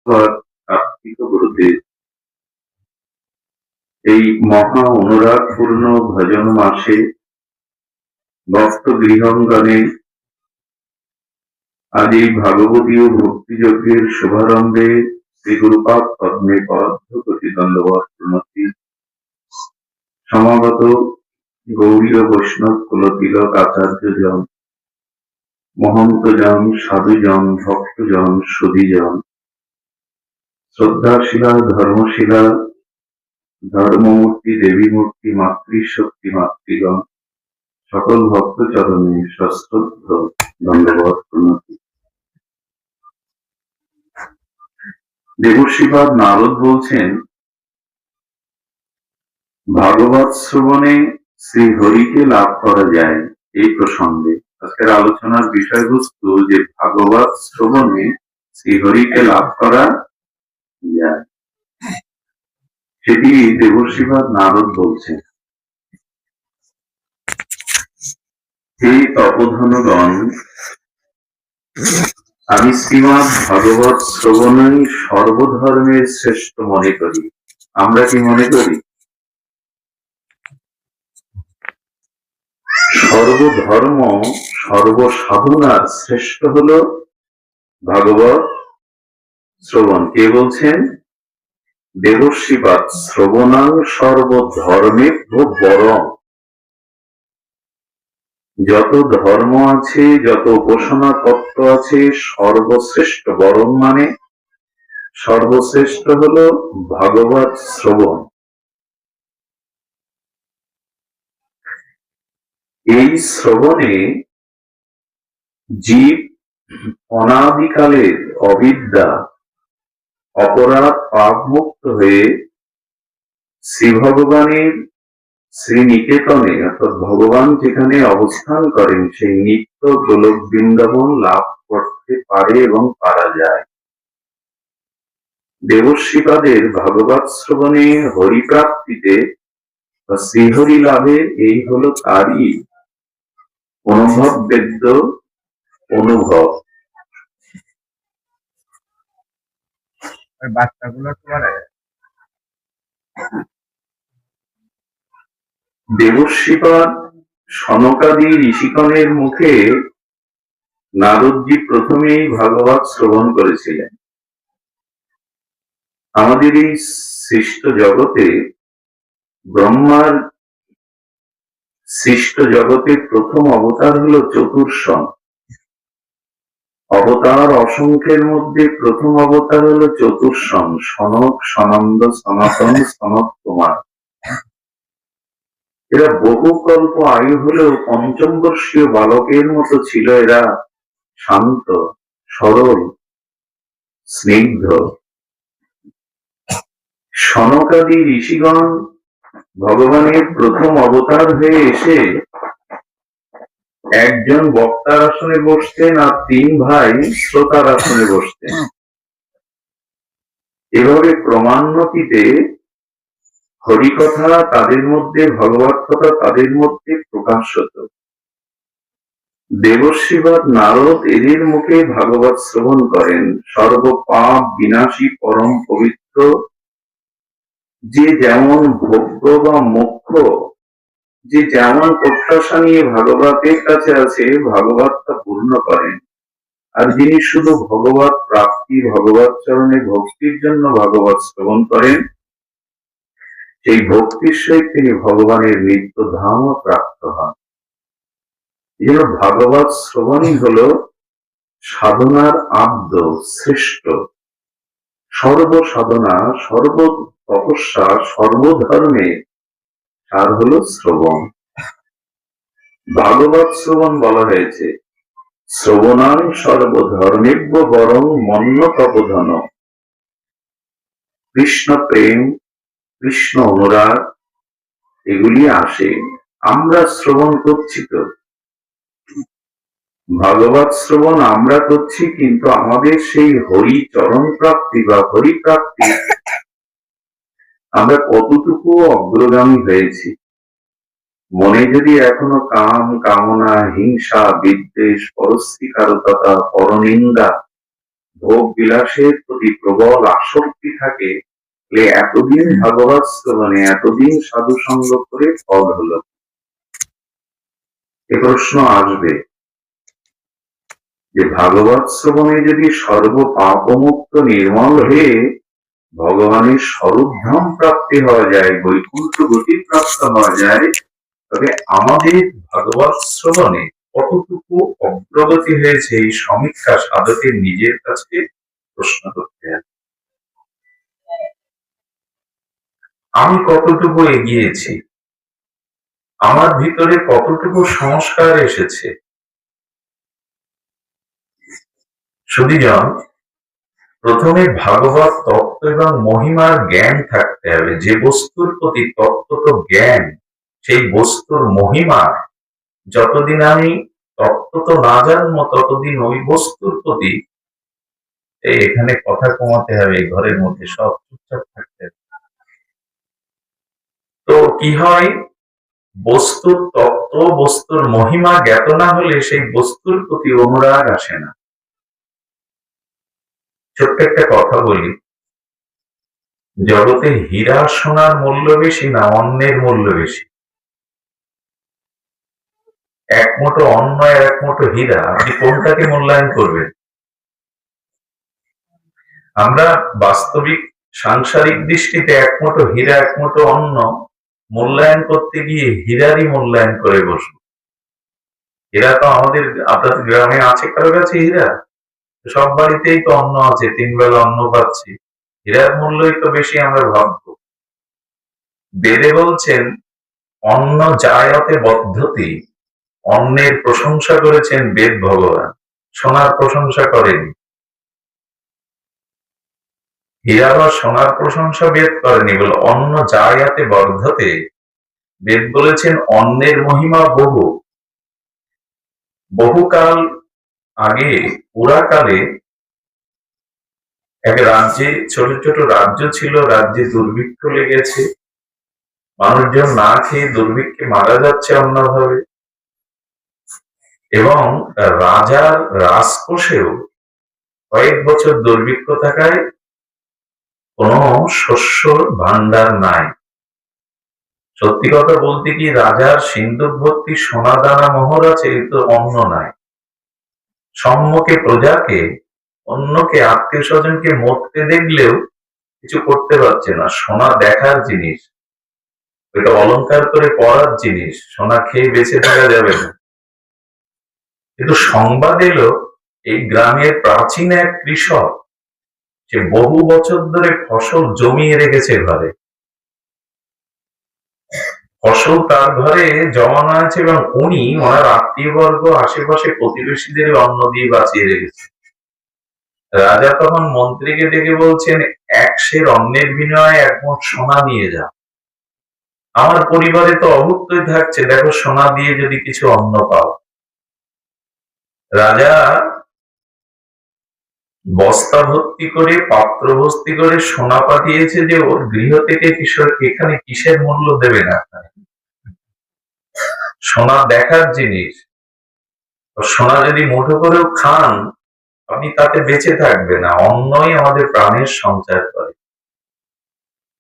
কার্তিক গুরুদেব এই মহা অনুরাগপূর্ণ ভজন মাসে ভক্ত গৃহঙ্গনে আজ এই ভাগবতীয় ভক্তিযজ্ঞের শুভারম্ভে শ্রী গুরুপাদ পদ্মে পদ্মপতি দণ্ডবত প্রণতি। সমাগত গৌরীয় বৈষ্ণব কুলতিলক আচার্যজন, মহন্তজন, সাধুজন, ভক্তজন, সুধীজন, শ্রদ্ধাশীলা, ধর্মশীলা, ধর্মমূর্তি, দেবী মূর্তি, মাতৃশক্তি, মাতৃগণ, সকল ভক্ত চরণে সশ্রদ্ধ দণ্ডবত প্রণতি। দেবর্ষিপাদ নারদ বলছেন, ভাগবত শ্রবণে শ্রী হরিকে লাভ করা যায়। এই প্রসঙ্গে আজকের আলোচনার বিষয়বস্তু যে ভাগবত শ্রবণে শ্রী হরিকে লাভ করা যায়, সেটি দেবর্ষিপাদ নারদ বলছেন। হে তপোধনগণ, আমি শ্রীমদ্ ভাগবত শ্রবণই সর্বধর্মের শ্রেষ্ঠ মনে করি। আমরা কি মনে করি? সর্বধর্ম সর্বসাধনার শ্রেষ্ঠ হল ভাগবত শ্রবণ। কে বলছেন? দেবর্ষিপাদ। শ্রবণাং সর্বধর্মেভ্যো বরং। যত ধর্ম আছে, যত উপাসনা তত্ত্ব আছে, সর্বশ্রেষ্ঠ, বরং মানে সর্বশ্রেষ্ঠ হল ভাগবত শ্রবণ। এই শ্রবণে জীব অনাদিকালের অবিদ্যা, অপরাধ, পাপ মুক্ত হয়ে শ্রী ভগবানের শ্রীনিকেতনে, অর্থাৎ ভগবান যেখানে অবস্থান করেন সেই নিত্য গোলক বৃন্দাবন লাভ করতে পারে এবং পারা যায়। দেবর্ষিপাদের ভাগবত শ্রবণে হরিপ্রাপ্তিতে বা শ্রীহরি লাভে এই হলো তারই অনুভব বেদ্য অনুভব। বাচ্চাগুলো দেবর্ষিপাদ সনকাদি ঋষিগণের মুখে নারদজি প্রথমেই ভাগবত শ্রবণ করেছিলেন। আমাদের এই সৃষ্ট জগতে, ব্রহ্মার সৃষ্ট জগতের প্রথম অবতার হলো চতুর্শন। অবতার অসংখ্যের মধ্যে প্রথম অবতার হলো চতুর্শন, সনক, সনন্দ, সনাতন, সনত কুমার। এরা বহু কল্প আয়ু হলেও পঞ্চম বর্ষীয় বালকের মতো ছিল। এরা শান্ত, সরল, স্নিগ্ধ। সনকাদি ঋষিগণ ভগবানের প্রথম অবতার হয়ে এসে একজন বক্তার আসনে বসতেন আর তিন ভাই শ্রোতার আসনে বসতেন। এভাবে ক্রমান্বতিতে হরিকথা তাদের মধ্যে, ভগবত কথা তাদের মধ্যে প্রকাশ হতো। দেবর্ষিপাদ নারদ এদের মুখে ভাগবত শ্রবণ করেন। সর্বপাপ বিনাশী, পরম পবিত্র, যে যেমন ভোগ্য বা মোক্ষ, যে যেমন প্রত্যাশা নিয়ে ভাগবতের কাছে আছে, ভাগবত তা পূর্ণ করেন। আর যিনি শুধু ভগবত প্রাপ্তি, ভগবত চরণে ভক্তির জন্য ভাগবত শ্রবণ করেন, সেই ভক্তির সহিত তিনি ভগবানের নিত্য ধামও প্রাপ্ত হন। এই জন্য ভাগবত শ্রবণই হল সাধনার আদ্য, শ্রেষ্ঠ। সর্বসাধনা, সর্ব তপস্যা, সর্বধর্মে সার হল শ্রবণ। ভাগবত শ্রবণ বলা হয়েছে শ্রবণাং সর্বধর্মেভ্য বরং মন্য তপোধন। কৃষ্ণ প্রেম, কৃষ্ণ অনুরাগ এগুলি আসে। আমরা শ্রবণ করছি তো, ভাগবত শ্রবণ আমরা করছি, কিন্তু আমাদের সেই হরি চরণ প্রাপ্তি বা হরি প্রাপ্তি আমরা কতটুকু অগ্রগামী হয়েছি। মনে যদি এখনো কাম, কামনা, হিংসা, বিদ্বেষ, পরশ্রীকারকতা, পরনিন্দা ভোগ বিলাসের প্রতি প্রবল আসক্তি থাকে, তাহলে এতদিন ভাগবত শ্রবণে, এতদিন সাধু সঙ্গ করে ফল হলো? এ প্রশ্ন আসবে যে ভাগবত শ্রবণে যদি সর্ব পাপমুক্ত নির্মল হয়ে ভগবানের স্বরূপধাম প্রাপ্তি হওয়া যায়, বৈকুণ্ঠ গতি প্রাপ্ত হওয়া যায়, তবে আমাদের ভাগবত শ্রবণে কতটুকু অগ্রগতি হয়েছে এই সমীক্ষা সাধকের নিজের কাছে প্রশ্ন করতে হবে। আমি কতটুকু এগিয়েছি, আমার ভিতরে কতটুকু সংস্কার এসেছে। শুধুজন প্রথমে ভাগবত তত্ত্ব এবং মহিমার জ্ঞান থাকতে হবে। যে বস্তুর প্রতি তত্ত্বত জ্ঞান, সেই বস্তুর মহিমা যতদিন আমি তত্ত্বত না জানবো, ততদিন ওই বস্তুর প্রতি, এখানে কথা কমাতে হবে, ঘরের মধ্যে সব চুপচাপ থাকতে হবে। তো কি হয়, বস্তুর তত্ত্ব, বস্তুর মহিমা জ্ঞাত না হলে সেই বস্তুর প্রতি অনুরাগ আসে না। ছোট্ট একটা কথা বলি, জগতে হীরা সোনার মূল্য বেশি না অন্নের মূল্য বেশি? এক মুঠো অন্ন আর এক মুঠো হীরা, আপনি কোনটাকে মূল্যায়ন করবেন? আমরা বাস্তবিক সাংসারিক দৃষ্টিতে এক মুঠো হীরা, এক মুঠো অন্ন মূল্যায়ন করতে গিয়ে হীরারই মূল্যায়ন করে বসবো। হীরা তো আমাদের, আপনাদের গ্রামে আছে কারো কাছে হীরা? সব বাড়িতেই তো অন্ন আছে, 3 বেলা অন্ন পাচ্ছি, হীরার মূল্যই তো বেশি আমরা ভাববো। বেদে বলছেন অন্ন জায়তে বদ্ধতি, অন্নের প্রশংসা করেছেন বেদ ভগবান, সোনার প্রশংসা করেনি। হীরা বা সোনার প্রশংসা বেদ করেনি, বলে অন্ন জায়াতে বর্ধতে। বেদ বলেছেন অন্নের মহিমা বহু। বহুকাল আগে, পুরাকালে এক রাজ্যে, ছোট ছোট রাজ্য ছিল, রাজ্যে দুর্ভিক্ষ লেগেছে, মানুষজন না খেয়ে দুর্ভিক্ষে মারা যাচ্ছে অন্যভাবে, এবং রাজার রাজকোষেও কয়েক বছর দুর্ভিক্ষ থাকায় কোনো শস্যর ভান্ডার নাই। সত্যি কথা বলতে কি, রাজার সিন্ধুক ভর্তি সোনা দানা মোহর আছে, তো অন্ন নাই। সম্মুখে প্রজাকে, অন্যকে, আত্মীয় স্বজনকে মরতে দেখলেও কিছু করতে পারছে না। সোনা দেখার জিনিস, এটা অলংকার করে পড়ার জিনিস, সোনা খেয়ে বেঁচে থাকা যাবে না। কিন্তু সংবাদ এলো, এই গ্রামের প্রাচীন এক কৃষক, সে বহু বছর ধরে ফসল জমিয়ে রেখেছে ঘরে, ফসল তার ঘরে জমানো আছে, এবং উনি ওনার আত্মীয় বর্গ, আশেপাশে প্রতিবেশীদের অন্ন দিয়ে বাঁচিয়ে রেখেছে। রাজা তখন মন্ত্রীকে ডেকে বলছেন, 1 সের অন্নের বিনিময়ে 1 মুঠ সোনা নিয়ে যা, আমার পরিবারে তো অভুক্তই থাকছে, দেখো সোনা দিয়ে যদি কিছু অন্ন পাও। রাজা বস্তা ভর্তি করে, পাত্র ভর্তি করে সোনা পাঠিয়েছে, যে ওর গৃহ থেকে কিশোর এখানে কিসের মূল্য দেবে না। সোনা দেখার জিনিস, সোনা যদি মুঠো করেও খান আপনি, তাতে বেঁচে থাকবে না। অন্নই আমাদের প্রাণের সঞ্চার করে।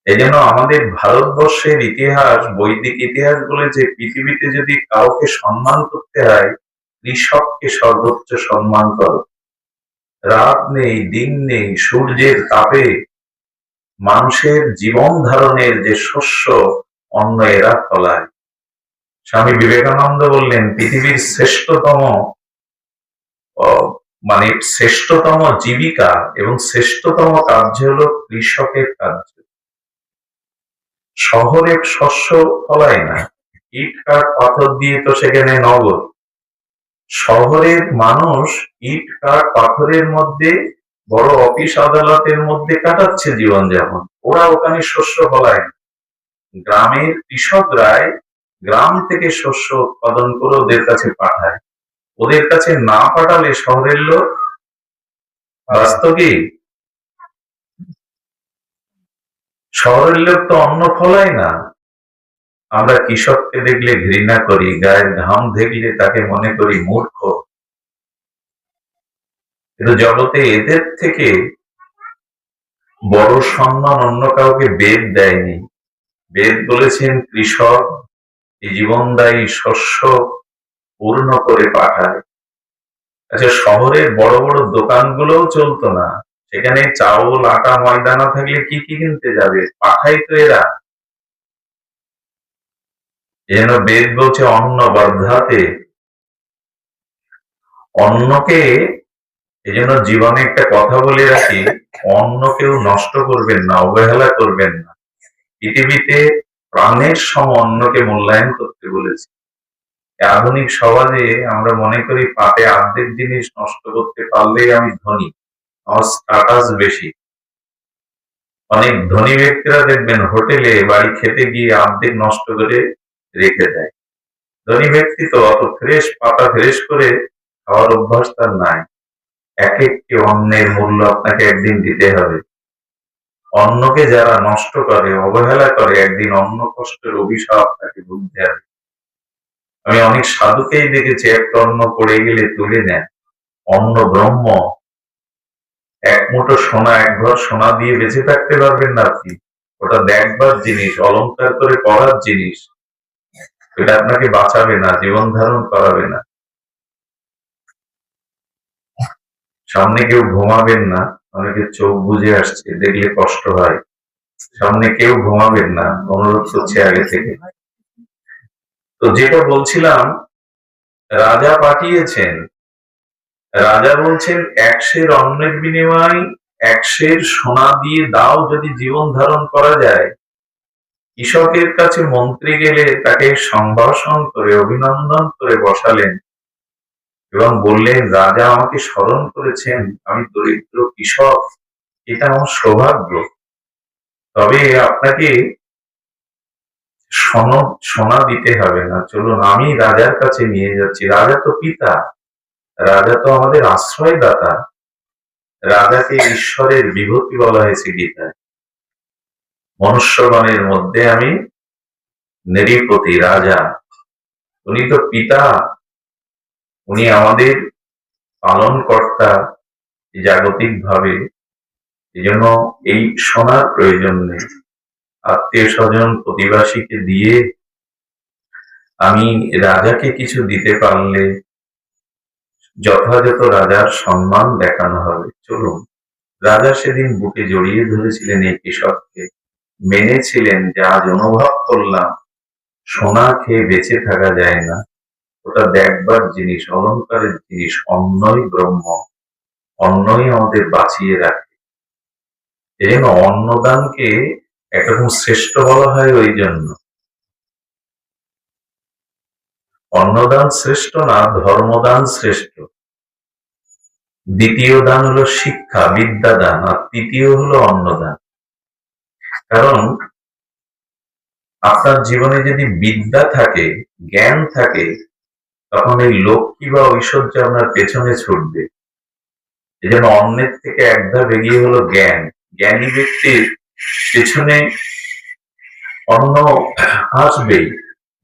এই জন্য আমাদের ভারতবর্ষের ইতিহাস, বৈদিক ইতিহাস বলেছে, পৃথিবীতে যদি কাউকে সম্মান করতে হয়, কৃষককে সর্বোচ্চ সম্মান করো। রাত নেই, দিন নেই, সূর্যের তাপে মানুষের জীবন ধারণের যে শস্য, অন্ন এরা ফলায়। স্বামী বিবেকানন্দ বললেন, পৃথিবীর শ্রেষ্ঠতম, মানে শ্রেষ্ঠতম জীবিকা এবং শ্রেষ্ঠতম কার্য হলো কৃষকের কার্য। শহরে শস্য ফলায় না, ইট কাঠ পাথর দিয়ে তো সেখানে নগর। শহরের মানুষ ইট কাঠ পাথরের মধ্যে, বড় অফিস আদালতের মধ্যে কাটাচ্ছে জীবনযাপন, ওরা ওখানে শস্য ফলায় না। গ্রামের কৃষকরাই গ্রাম থেকে শস্য উৎপাদন করে ওদের কাছে পাঠায়। ওদের কাছে না পাঠালে শহরের লোক বাস্তবে, শহরের লোক তো অন্ন ফলায় না। আমরা কৃষককে দেখলে ঘৃণা করি, গায়ের ঘাম দেখলে তাকে মনে করি মূর্খ। কিন্তু জগতে এদের থেকে বড় সম্মান অন্য কাউকে বেদ দেয়নি। বেদ বলেছেন কৃষক এই জীবনদায়ী শস্য পূর্ণ করে পাঠায়। আচ্ছা, শহরের বড় বড় দোকানগুলোও চলতো না, সেখানে চাউল আটা ময়দা না থাকলে কি কি কিনতে যাবে? পাঠাই তো এরা। যেন বেদ বলছে অন্ন বর্ধাতে, অন্নকে, এই জন্য জীবনে একটা কথা বলে রাখি, অন্ন কেউ নষ্ট করবেন না, অবহেলা করবেন না। পৃথিবীতে প্রাণের সম অন্নকে মূল্যায়ন করতে বলেছে। আধুনিক সমাজে আমরা মনে করি পাতে অর্ধেক জিনিস নষ্ট করতে পারলেই আমি ধনী, আমার স্ট্যাটাস বেশি। অনেক ধনী ব্যক্তিরা দেখবেন হোটেলে বাড়ি খেতে গিয়ে অর্ধেক নষ্ট করে রেখে দেয়। ধনী ব্যক্তি তো অত ফ্রেশ পাতা ফ্রেশ করে খাওয়ার অভ্যাস তার নাই। এক একটি অন্নের মূল্য আপনাকে একদিন দিতে হবে। অন্নকে যারা নষ্ট করে, অবহেলা করে, একদিন অন্ন কষ্টের অভিশাপ তাকে ভুগতে হবে। আমি অনেক সাধুকেই দেখেছি একটা অন্ন পড়ে গেলে তুলে নেন। অন্ন ব্রহ্ম, এক মুঠো সোনা, এক ঘর সোনা দিয়ে বেঁচে থাকতে পারবেন না আপনি। ওটা দেখবার জিনিস, অলংকার করে পড়ার জিনিস, এটা আপনাকে বাঁচাবে না, জীবন ধারণ করাবে না। সামনে কেউ ঘুমাবেন না, অনেকে চোখ বুজে আসছে, দেখলে কষ্ট হয়। সামনে কেউ ঘুমাবেন না, অনুরোধ করছে আগে থেকে। তো যেটা বলছিলাম, রাজা পাঠিয়েছেন, রাজা বলছেন 1 সের অন্নের বিনিময়ে 1 সের সোনা দিয়ে দাও যদি জীবন ধারণ করা যায়। কৃষকের কাছে মন্ত্রী গেলে তাকে সম্ভাষণ করে অভিনন্দন করে বসালেন এবং বললেন, রাজা আমাকে স্মরণ করেছেন, আমি দরিদ্র কৃষক, এটা আমার সৌভাগ্য। তবে আপনাকে সোনা দিতে হবে না, চলুন আমি রাজার কাছে নিয়ে যাচ্ছি। রাজা তো পিতা, রাজা তো আমাদের আশ্রয়দাতা, রাজাকে ঈশ্বরের বিভূতি বলা হয়েছে গীতায়। মনুষ্যগণের মধ্যে আমি নৃপতি, রাজা, উনি তো পিতা, উনি আমাদের পালন কর্তা জাগতিক ভাবে। এই জন্য এই সোনার প্রয়োজন নেই। আত্মীয় স্বজন প্রতিবাসীকে দিয়ে আমি রাজাকে কিছু দিতে পারলে যথাযথ রাজার সম্মান দেখানো হবে। চলুন। রাজা সেদিন বুকে জড়িয়ে ধরেছিলেন এই কৃষককে, মেনেছিলেন যে আজ অনুভব করলাম সোনা খেয়ে বেঁচে থাকা যায় না, ওটা দেখবার জিনিস, অলংকারের জিনিস। অন্নই ব্রহ্ম, অন্নই আমাদের বাঁচিয়ে রাখে। এই জন্য অন্নদানকে একরকম শ্রেষ্ঠ বলা হয়। ওই জন্য অন্নদান শ্রেষ্ঠ না, ধর্মদান শ্রেষ্ঠ। দ্বিতীয় দান হলো শিক্ষা, বিদ্যাদান, আর তৃতীয় হলো অন্নদান। কারণ আপনার জীবনে যদি বিদ্যা থাকে, জ্ঞান থাকে, তখন এই লক্ষ্মী বা ঐশ্বর্য আপনার পেছনে ছুটবে। এই জন্য অন্যের থেকে এক ধাপ এগিয়ে হলো জ্ঞান। জ্ঞানী ব্যক্তির পেছনে অন্য আসবেই।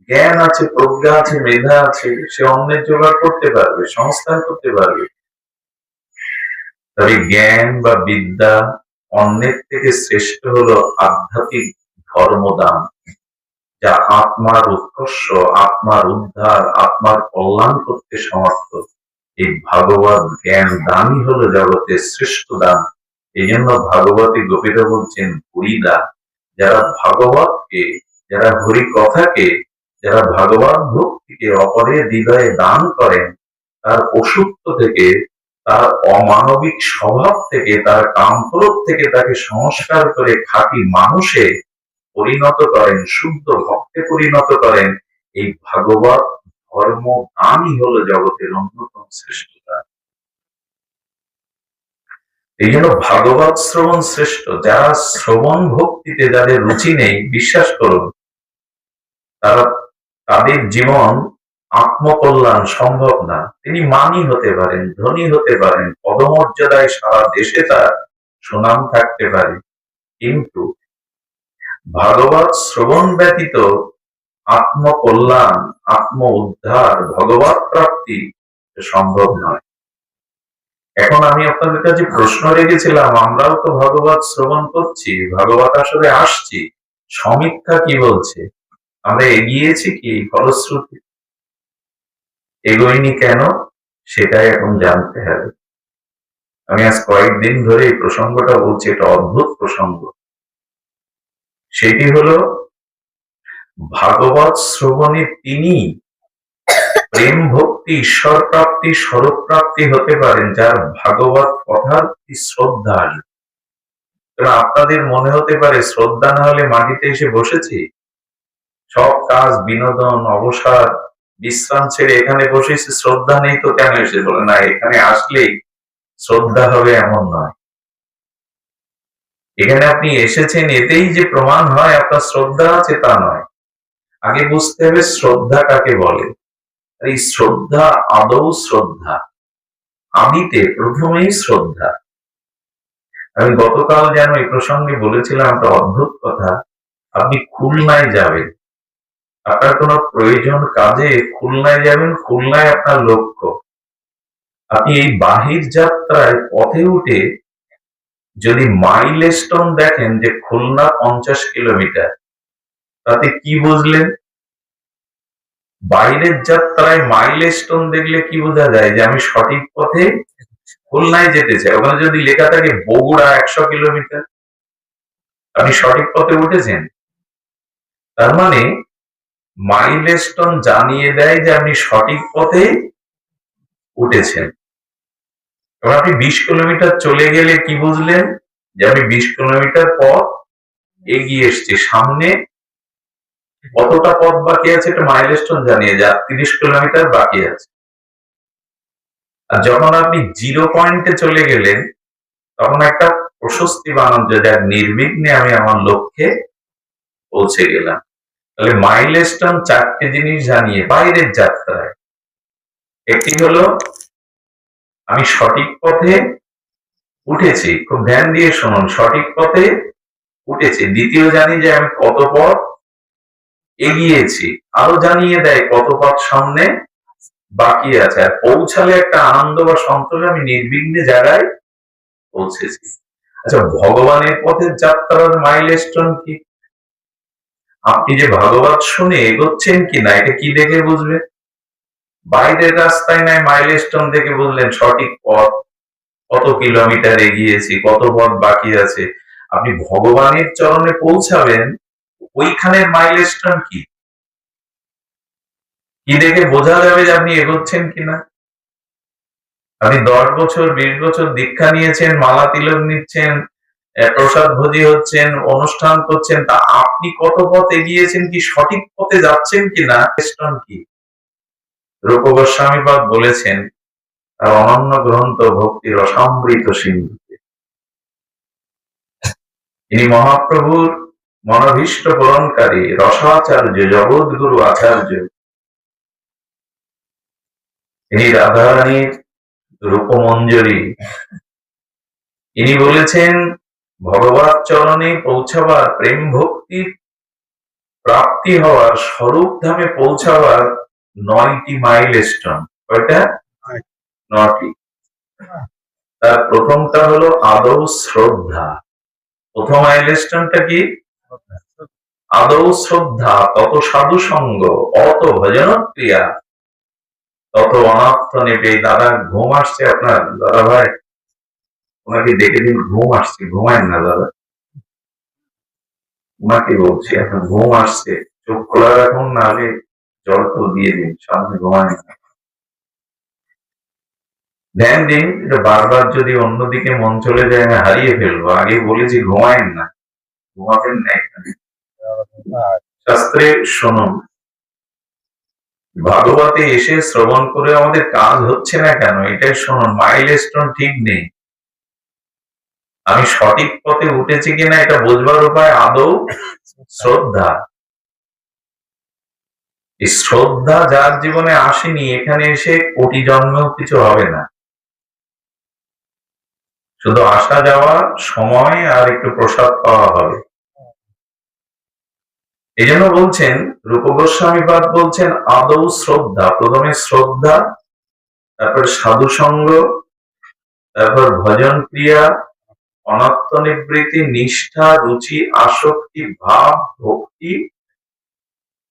জ্ঞান আছে, প্রজ্ঞা আছে, মেধা আছে, সে অন্যের জোগাড় করতে পারবে, সংস্থান করতে পারবে। তবে জ্ঞান বা বিদ্যা অন্যের থেকে শ্রেষ্ঠ হলো আধ্যাত্মিক ধর্মদান, যা আত্মার উৎকর্ষ, আত্মার উদ্ধার, আত্মার কল্যাণ করতে সমর্থ। এই ভাগবত জ্ঞান দানই হলো জগতের শ্রেষ্ঠ দান। এই জন্য ভাগবতী গোপীরা বলছেন হরিদা। যারা ভাগবতকে, যারা হরি কথাকে, যারা ভাগবত ভক্তিকে অপরের হৃদয়ে দান করেন, তার অসুস্থ থেকে, তার অমানবিক স্বভাব থেকে, তার কামক্রোধ থেকে তাকে সংস্কার করে খাঁটি মানুষে পরিণত করেন, শুদ্ধ ভক্তে পরিণত করেন। এই ভাগবত ধর্ম দানই হলো জগতের অন্যতম শ্রেষ্ঠতা। এই জন্য ভাগবত শ্রবণ শ্রেষ্ঠ। যারা শ্রবণ ভক্তিতে যাদের রুচি নেই, বিশ্বাস করুন, তারা, তাদের জীবন আত্মকল্যাণ সম্ভব না। তিনি মানি হতে পারেন, ধনী হতে পারেন, পদমর্যাদায় সারা দেশে তার সুনাম থাকতে পারে, কিন্তু ভাগবত শ্রবণ ব্যতীত আত্মকল্যাণ, আত্ম উদ্ধার, ভগবত প্রাপ্তি সম্ভব নয়। এখন আমি আপনাদের কাছে প্রশ্ন রেখেছিলাম, আমরাও তো ভাগবত শ্রবণ করছি, ভাগবত আসলে আসছি, সমীক্ষা কি বলছে? আমরা এগিয়েছি কি? ফলশ্রুতি এগোয়নি কেন? সেটাই এখন জানতে হবে। আমি আজ কয়েকদিন ধরে এই প্রসঙ্গটা বলছি, এটা অদ্ভুত প্রসঙ্গ। সেটি হলো ভাগবত শ্রবণে তিনি প্রেম ভক্তি ঈশ্বর প্রাপ্তি স্বরূপ প্রাপ্তি হতে পারেন যার ভাগবত কথার প্রতি শ্রদ্ধা আসবে। কারণ আপনাদের মনে হতে পারে শ্রদ্ধা না হলে মাটিতে এসে বসেছি, সব কাজ বিনোদন অবসর বিশ্রাম ছেড়ে এখানে বসেছি, শ্রদ্ধা নেই তো কেন এসে? বলে না, এখানে আসলেই শ্রদ্ধা হবে এমন নয়। এখানে আপনি এসেছেন এতেই যে প্রমাণ হয় আপনার শ্রদ্ধা আছে তা নয়। আগে বুঝতে হবে শ্রদ্ধা কাকে বলে। এই শ্রদ্ধা আদৌ শ্রদ্ধা, আদিতে প্রথমেই শ্রদ্ধা। আমি গতকাল যেন এই প্রসঙ্গে বলেছিলাম একটা অদ্ভুত কথা। আপনি খুলনায় যাবেন, আপনার কোনো প্রয়োজন কাজে খুলনায় যাবেন, খুলনায় আপনার লক্ষ্য। আপনি এই বাহির যাত্রায় পথে উঠে যদি মাইলস্টোন দেখেন যে খুলনা 50 কিলোমিটার, তাতে কি বুঝলেন? বাইরের যাত্রায় মাইলস্টোন দেখলে কি বোঝা যায়? যে আমি সঠিক পথে খুলনায় যেতে চাই। ওখানে যদি লেখা থাকে বগুড়া 100 কিলোমিটার, আপনি সঠিক পথে উঠেছেন। তার মানে মাইলস্টোন জানিয়ে দেয় যে আপনি সঠিক পথে উঠেছেন। এবার আপনি 20 কিলোমিটার চলে গেলে কি বুঝলেন? যে আমি 20 কিলোমিটার পথ এগিয়ে এসছি, সামনে কতটা পথ বাকি আছে এটা মাইলস্টোন জানিয়ে যায়, 30 কিলোমিটার বাকি আছে। আর যখন আপনি জিরো পয়েন্টে চলে গেলেন তখন একটা প্রশস্তি বা আনন্দ, যার নির্বিঘ্নে আমি আমার লক্ষ্যে পৌঁছে গেলাম। তাহলে মাইলস্টোন 4টে জিনিস জানিয়ে বাইরের যাত্রায়। একটি হলো আমি সঠিক পথে উঠেছি, খুব ধ্যান দিয়ে শুনুন, সঠিক পথে উঠেছি। দ্বিতীয় জানি যে আমি কত পথ এগিয়েছি, আরো জানিয়ে দেয় কত পথ সামনে বাকি আছে। আর পৌঁছালে একটা আনন্দ বা সন্তোষ, আমি নির্বিঘ্নে জায়গায় পৌঁছেছি। আচ্ছা, ভগবানের পথের যাত্রার মাইলস্টোন কি? আপনি যে ভাগবত শুনে এগোচ্ছেন কিনা এটা কি দেখে বুঝবে? বাইরের রাস্তায় নাই মাইলস্টোন দেখে বুঝলেন সঠিক পথ, কত কিলোমিটার এগিয়েছি, কত পথ বাকি আছে। আপনি ভগবানের চরণে পৌঁছাবেন, ওইখানের মাইলস্টোন কি? কি দেখে বোঝা যাবে যে আপনি এগোচ্ছেন কিনা? আপনি 10 বছর 20 বছর দীক্ষা নিয়েছেন, মালা তিলক নিচ্ছেন, প্রসাদ ভোজি হচ্ছেন, অনুষ্ঠান করছেন, তা আপনি কত পথ এগিয়েছেন, কি সঠিক পথে যাচ্ছেন কিনা মাইলস্টোন কি? রূপ গোস্বামী পাদ বলেছেন তার অনন্য গ্রন্থ ভক্তি রসামৃত সিন্ধুতে, ইনি মহাপ্রভুর মনোভীষ্ট পূরণকারী রসাচার্য জগৎগুরু আচার্য। ইনি রাধারানীর রূপমঞ্জরী। ইনি বলেছেন ভগবত চরণে পৌঁছাবার, প্রেম ভক্তির প্রাপ্তি হওয়ার, স্বরূপ ধামে পৌঁছাবার 9টি মাইলস্টোন। কয়টা? 9টি। তার প্রথমটা হলো আদৌ শ্রদ্ধা। প্রথম মাইলস্টোনটা কি? আদৌ শ্রদ্ধা, তত সাধু সঙ্গ, অত ভজন ক্রিয়া, তত অনার্থ নেবে। দাদা ঘুম আসছে আপনার? দাদা ভাই ওনাকে দেখে দিন, ঘুম আসছে, ঘুমায় না দাদা। ওনাকে বলছি এখন ঘুম আসছে, চোখ খোলা রাখুন, নাহলে জল তো দিয়ে দিন, সামনে ঘুমায় না। ধ্যান দিন, এটা বারবার যদি অন্যদিকে মন চলে যায় আমি হারিয়ে ফেলবো। আগে বলেছি ঘুমায়েন না, ঘুমাবেন না এখানে। শাস্ত্রে শুনুন, ভাগবতে এসে শ্রবণ করে আমাদের কাজ হচ্ছে না কেন এটাই শুনুন। মাইলস্টোন ঠিক নেই, আমি সঠিক পথে উঠেছি কিনা এটা বোঝবার উপায় আদৌ শ্রদ্ধা। এই শ্রদ্ধা যার জীবনে আসেনি, এখানে এসে কোটি জন্মেও কিছু হবে না, শুধু আসা যাওয়া, সময় আর একটু প্রসাদ পাওয়া হবে। এই জন্য বলছেন রূপ গোস্বামী পাদ বলছেন আদৌ শ্রদ্ধা। প্রথমে শ্রদ্ধা, তারপরে সাধু সঙ্গ, তারপর ভজন ক্রিয়া, অনত্ত নিবৃত্তি, নিষ্ঠা, রুচি, আসক্তি, ভাব, ভক্তি,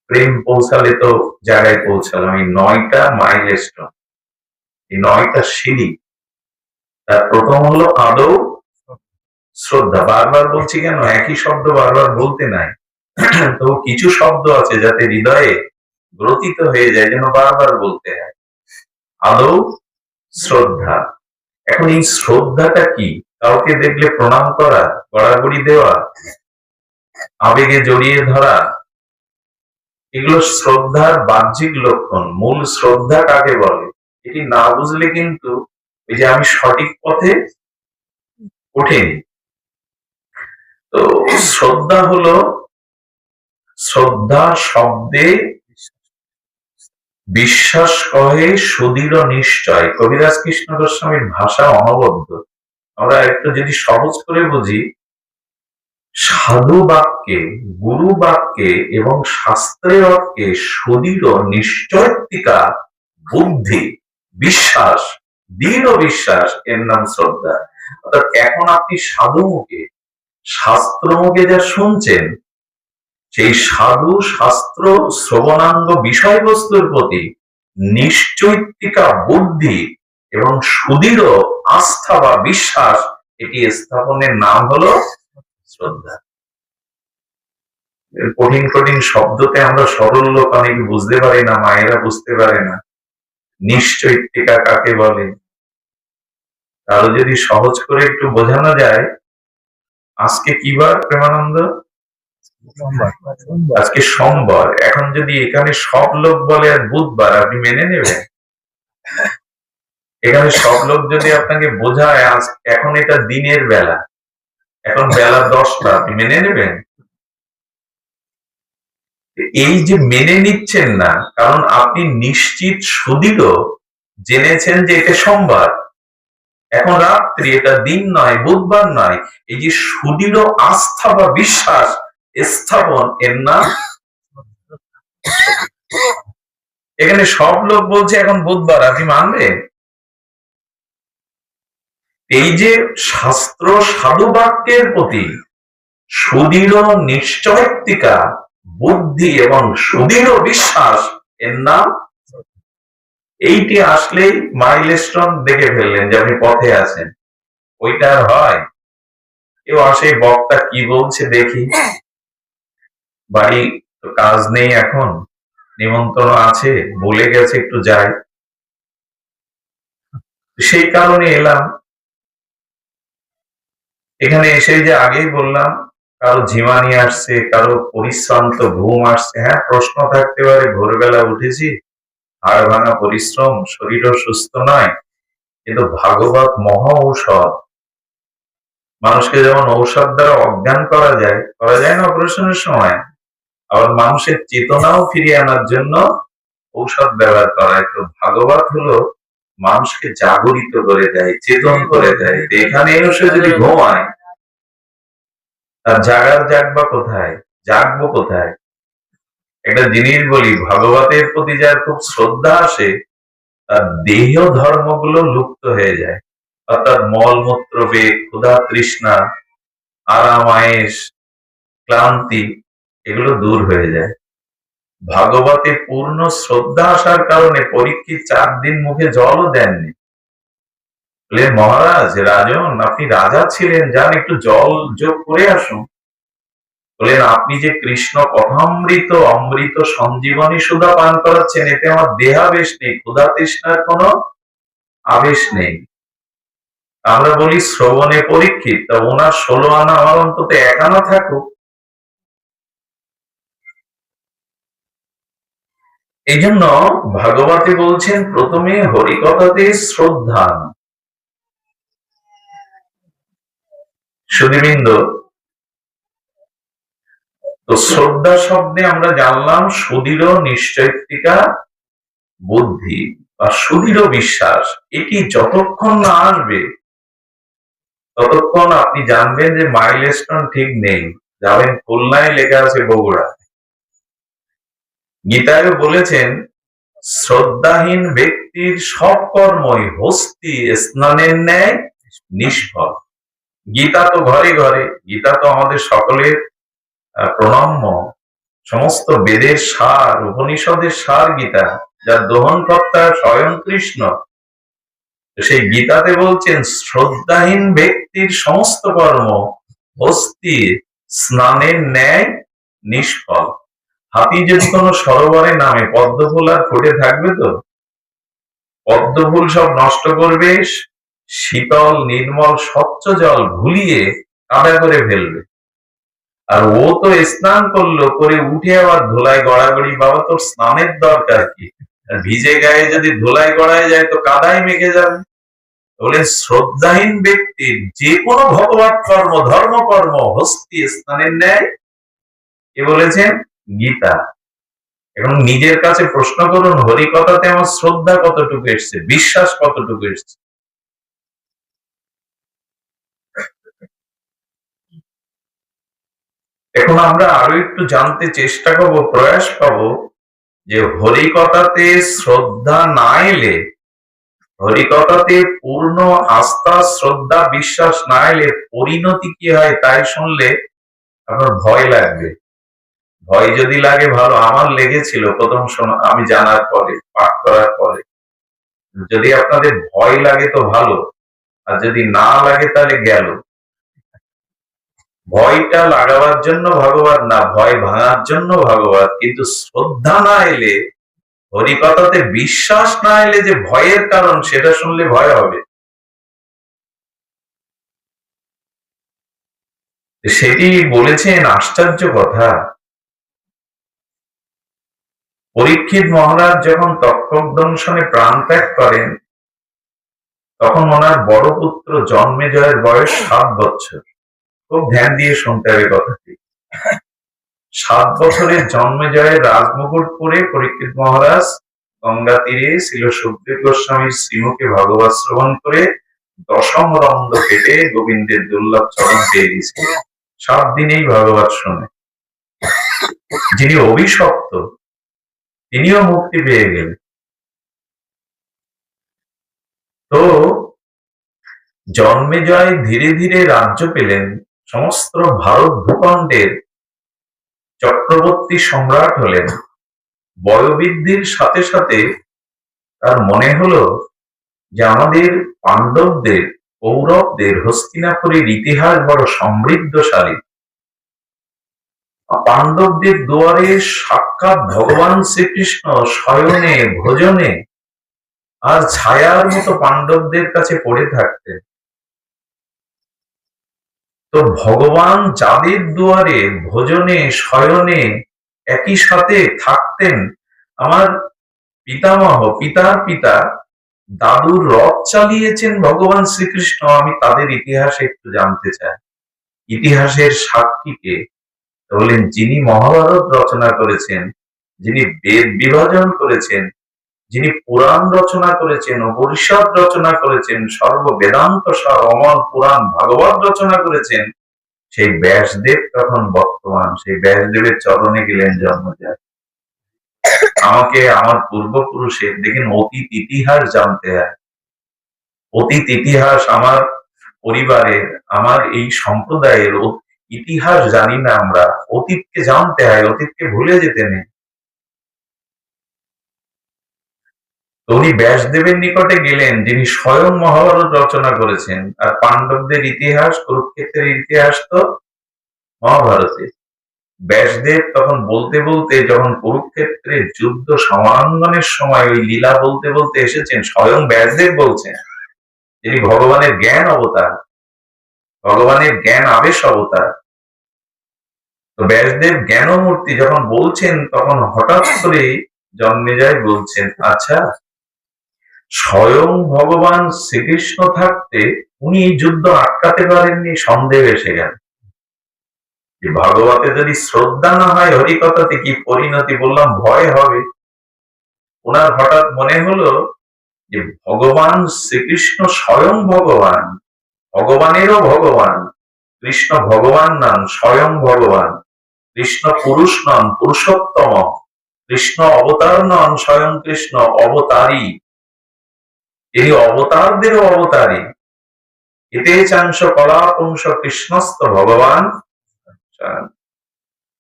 প্রেম পৌঁছালে তো জায়গায় পৌঁছালাম। এই 9টা মাইলস্টোন, এই 9টা সিঁড়ি। তার প্রথম হলো আদৌ শ্রদ্ধা। বারবার বলছি কেন, একই শব্দ বারবার বলতে নাই। তো কিছু শব্দ আছে যাতে হৃদয়ে গ্রথিত হয়ে যায়, যেন বারবার বলতে হয়। আদৌ শ্রদ্ধা। এখন এই শ্রদ্ধাটা কি? কাউকে দেখলে প্রণাম করা, গড়াগড়ি দেওয়া, আবেগে জড়িয়ে ধরা, এগুলো শ্রদ্ধার বাহ্যিক লক্ষণ। মূল শ্রদ্ধা কাকে বলে এটি না বুঝলে কিন্তু ওই যে আমি সঠিক পথে ওঠেনি। তো শ্রদ্ধা হলো, শ্রদ্ধা শব্দে বিশ্বাস কহে সুদৃঢ় নিশ্চয়। কবিরাজ কৃষ্ণ গোস্বামীর ভাষা অনবদ্য। আমরা একটু যদি সহজ করে বুঝি, সাধু বাক্যে, গুরু বাক্যে এবং শাস্ত্রের অর্থে সুদৃঢ় নিশ্চয়িকা বুদ্ধি, বিশ্বাস, দৃঢ় বিশ্বাস, এর নাম শ্রদ্ধা। অর্থাৎ এখন আপনি সাধু মুখে, শাস্ত্র মুখে যা শুনছেন, সেই সাধু শাস্ত্র শ্রবণাঙ্গ বিষয়বস্তুর প্রতি নিশ্চয়িকা বুদ্ধি এবং সুদৃঢ় আস্থা বা বিশ্বাস, এটি স্থাপনের নাম হলো শ্রদ্ধা। কঠিন কঠিন শব্দতে আমরা সরল লোক অনেক বুঝতে পারি না, মায়েরা বুঝতে পারে না নিশ্চয়িকা কাকে বলে। তাহলে যদি সহজ করে একটু বোঝানো যায়। আজকে কি বার প্রেমানন্দ? আজকে সোমবার। এখন যদি এখানে সব লোক বলে আর বুধবার, আপনি মেনে নেবেন? এখানে সব লোক যদি আপনাকে বোঝায় এখন এটা দিনের বেলা, এখন বেলা 10টা, আপনি মেনে নেবেন? এই যে মেনে নিচ্ছেন না, কারণ আপনি নিশ্চিত সুদৃঢ় জেনেছেন যে এটা সোমবার, এখন রাত্রি, এটা দিন নয়, বুধবার নয়। এই যে সুদৃঢ় আস্থা বা বিশ্বাস স্থাপন, এর নাম। এখানে সব লোক বলছে এখন বুধবার, আপনি মানবেন? এই যে শাস্ত্র সাধু বাক্যের প্রতি সুদৃঢ় নিশ্চয়িকা বুদ্ধি এবং সুদৃঢ় বিশ্বাস, এর নাম। এইটি আসলেই মাইলস্টোন দেখে ফেললেন যে আপনি পথে আছেন। ওইটা আর হয়? কেউ আসে, বক্তা কি বলছে দেখি, বাড়ি তো কাজ নেই, এখন নিমন্ত্রণ আছে, বলে গেছে একটু যাই, সেই কারণে এলাম। এখানে এসে যে আগেই বললাম, কারো ঝিমানি আসছে, কারো পরিশ্রান্ত ঘুম আসছে। হ্যাঁ, প্রশ্ন থাকতে পারে, ভোরবেলা উঠেছি, হাড় ভাঙা পরিশ্রম, শরীরও সুস্থ নয়, কিন্তু ভাগবত মহা ঔষধ। মানুষকে যেমন ঔষধ দ্বারা অজ্ঞান করা যায় না অপারেশনের সময়, আবার মানুষের চেতনাও ফিরিয়ে আনার জন্য ঔষধ ব্যবহার করা হয়। তো ভাগবত হলো মানুষকে জাগরিত করে দেয়, চেতন করে দেয়। এখানে এসে যদি ঘুমায়, তার জাগবা কোথায়, জাগবো কোথায়? একটা জিনিস বলি, ভাগবতের প্রতি যার খুব শ্রদ্ধা আসে, তার দেহ ধর্মগুলো লুপ্ত হয়ে যায়। অর্থাৎ মলমূত্র বেগ, ক্ষুধা তৃষ্ণা, আরাম আয়েশ, ক্লান্তি, এগুলো দূর হয়ে যায়। ভাগবতে পূর্ণ শ্রদ্ধা আসার কারণে পরীক্ষিত 4 দিন মুখে জলও দেননি। বললেন, মহারাজ, রাজন, আপনি রাজা ছিলেন, যান একটু জল যোগ করে আসুন। বললেন, আপনি যে কৃষ্ণ কথামৃত অমৃত সঞ্জীবনী সুধা পান করাচ্ছেন, এতে আমার দেহাবেশ নেই, ক্ষুধা তৃষ্ণার কোনো আবেশ নেই। আমরা বলি শ্রবণে পরীক্ষিত, তা ওনার 16 আনা, আমার অন্তত 1 আনা থাকুক। এই জন্য ভাগবতে বলছেন, প্রথমে হরিকথাতে শ্রদ্ধা। সুধীবৃন্দ, তো শ্রদ্ধা শব্দে আমরা জানলাম সুদৃঢ় নিশ্চয়িকা বুদ্ধি বা সুদৃঢ় বিশ্বাস। এটি যতক্ষণ না আসবে ততক্ষণ আপনি জানবেন যে মাইলস্টোন ঠিক নেই। যাবেন খুলনায়, লেখা আছে বগুড়া। গীতায়ও বলেছেন শ্রদ্ধাহীন ব্যক্তির সব কর্মই হস্তি স্নানের ন্যায় নিষ্ফল। গীতা তো ঘরে ঘরে, গীতা তো আমাদের সকলের প্রণম্য, সমস্ত বেদের সার, উপনিষদের সার গীতা, যার দহনকর্তা স্বয়ং কৃষ্ণ। সেই গীতাতে বলছেন শ্রদ্ধাহীন ব্যক্তির সমস্ত কর্ম হস্তির স্নানের ন্যায় নিষ্ফল। হাতি যদি কোনো সরোবরে নামে, পদ্মফুল আর ফুটে থাকবে? তো পদ্মফুল সব নষ্ট করবে, শীতল নির্মল স্বচ্ছ জল ভুলিয়ে কাদা করে ফেলবে। আর ও তো স্নান করলো, করে উঠে আবার ধুলায় গড়াগড়ি। বাবা, তোর স্নানের দরকার কি? ভিজে গায়ে যদি ধুলায় গড়ায় যায় তো কাদায় মেখে যাবে। বলে শ্রদ্ধাহীন ব্যক্তির যে কোনো ভগবত কর্ম, ধর্মকর্ম হস্তি স্নানের ন্যায়। কে বলেছেন? গীতা। এখন নিজের কাছে প্রশ্ন করুন, হরিকথাতে আমার শ্রদ্ধা কতটুকু এসছে, বিশ্বাস কতটুকু এসছে? এখন আমরা আরো একটু জানতে চেষ্টা করবো, প্রয়াস পাবো যে হরিকথাতে শ্রদ্ধা না এলে, হরিকথাতে পূর্ণ আস্থা শ্রদ্ধা বিশ্বাস না এলে পরিণতি কি হয় তাই শুনলে আপনার ভয় লাগবে। ভয় যদি লাগে ভালো, আমার লেগেছিল প্রথম আমি জানার পরে, পাঠ করার পরে। যদি আপনাদের ভয় লাগে তো ভালো, আর যদি না লাগে তাহলে গেল। ভয়টা লাগাবার জন্য ভগবান না, ভয় ভাঙার জন্য ভগবান। কিন্তু শ্রদ্ধা না এলে, হরিকথাতে বিশ্বাস না এলে যে ভয়ের কারণ, সেটা শুনলে ভয় হবে। সেটি বলেছেন আশ্চর্য কথা। পরীক্ষিত মহারাজ যখন তক্ষক দংশনে প্রাণ ত্যাগ করেন, তখন ওনার বড় পুত্র জন্মেজয়ের বয়স 7 বছর। খুব ধ্যান দিয়ে শুনতে হবে কথাটি। 7 বছরের জন্মেজয়ের রাজমুকুট পরে পরীক্ষিত মহারাজ গঙ্গা তীরে ছিল সুখদেব গোস্বামীর শ্রীমুখে ভগবত শ্রবণ করে দশম রন্ধ্র কেটে গোবিন্দের দুর্লভ চরণ পেয়ে গেছিলেন। 7 দিনেই ভগবত শুনে। যিনি অভিশপ্ত, তিনিও মুক্তি পেয়ে গেলেন। তো জন্মেজয় ধীরে ধীরে রাজ্য পেলেন, সমস্ত ভারত ভূখণ্ডের চক্রবর্তী সম্রাট হলেন। বয়োবৃদ্ধির সাথে সাথে তার মনে হলো যে আমাদের পাণ্ডবদের, কৌরবদের হস্তিনাপুরের ইতিহাস বড় সমৃদ্ধশালী। পাণ্ডবদের দুয়ারে সাক্ষাৎ ভগবান শ্রীকৃষ্ণ শয়নে ভোজনে আর ছায়ার মতো পাণ্ডবদের কাছে পড়ে থাকতেন। তো ভগবান যাদের দুয়ারে ভোজনে শয়নে একই সাথে থাকতেন, আমার পিতামহ, পিতার পিতা, দাদুর রথ চালিয়েছেন ভগবান শ্রীকৃষ্ণ। আমি তাদের ইতিহাস একটু জানতে চাই। ইতিহাসের সাক্ষীকে বললেন যিনি মহাভারত রচনা করেছেন, যিনি বেদ বিভাজন করেছেন, যিনি পুরাণ রচনা করেছেন, উপনিষদ রচনা করেছেন, সর্ব বেদান্ত সার অমর পুরাণ ভাগবত রচনা করেছেন, সেই ব্যাসদেব তখন বর্তমান। সেই ব্যাসদেবের চরণে গেলেন জন্মজয়। আমাকে আমার পূর্বপুরুষের দেখেন অতীত ইতিহাস জানতে হয়। অতীত ইতিহাস আমার পরিবারের, আমার এই সম্প্রদায়ের ইতিহাস জানি না আমরা। অতীতকে জানতে হয়, অতীতকে ভুলে যেতে নেই। উনি ব্যাসদেবের নিকটে গেলেন, যিনি স্বয়ং মহাভারত রচনা করেছেন। আর পাণ্ডবদের ইতিহাস, কুরুক্ষেত্রের ইতিহাস তো মহাভারতে। ব্যাসদেব তখন বলতে বলতে, যখন কুরুক্ষেত্রের যুদ্ধ সমাঙ্গনের সময় ওই লীলা বলতে বলতে এসেছেন, স্বয়ং ব্যাসদেব বলছেন, যিনি ভগবানের জ্ঞান অবতার, ভগবানের জ্ঞান আবেশ অবতার। তো ব্যাসদেব জ্ঞানমূর্তি যখন বলছেন, তখন হঠাৎ করে জন্মেজয় বলছেন, আচ্ছা, স্বয়ং ভগবান শ্রীকৃষ্ণ থাকতে উনি এই যুদ্ধ আটকাতে পারেননি? সন্দেহ এসে গেল যে ভাগবতে যদি শ্রদ্ধা না হয়, হরিকথাতে কি পরিণতি? বললাম ভয় হবে। ওনার হঠাৎ মনে হলো যে ভগবান শ্রীকৃষ্ণ স্বয়ং ভগবান, ভগবানেরও ভগবান। কৃষ্ণ ভগবান নন, স্বয়ং ভগবান। কৃষ্ণ পুরুষ নন, পুরুষোত্তম। কৃষ্ণ অবতার নন, স্বয়ং কৃষ্ণ অবতারী। তিনি অবতারদেরও অবতারী। এতে চাংশ কলাপুংস কৃষ্ণস্ত ভগবান।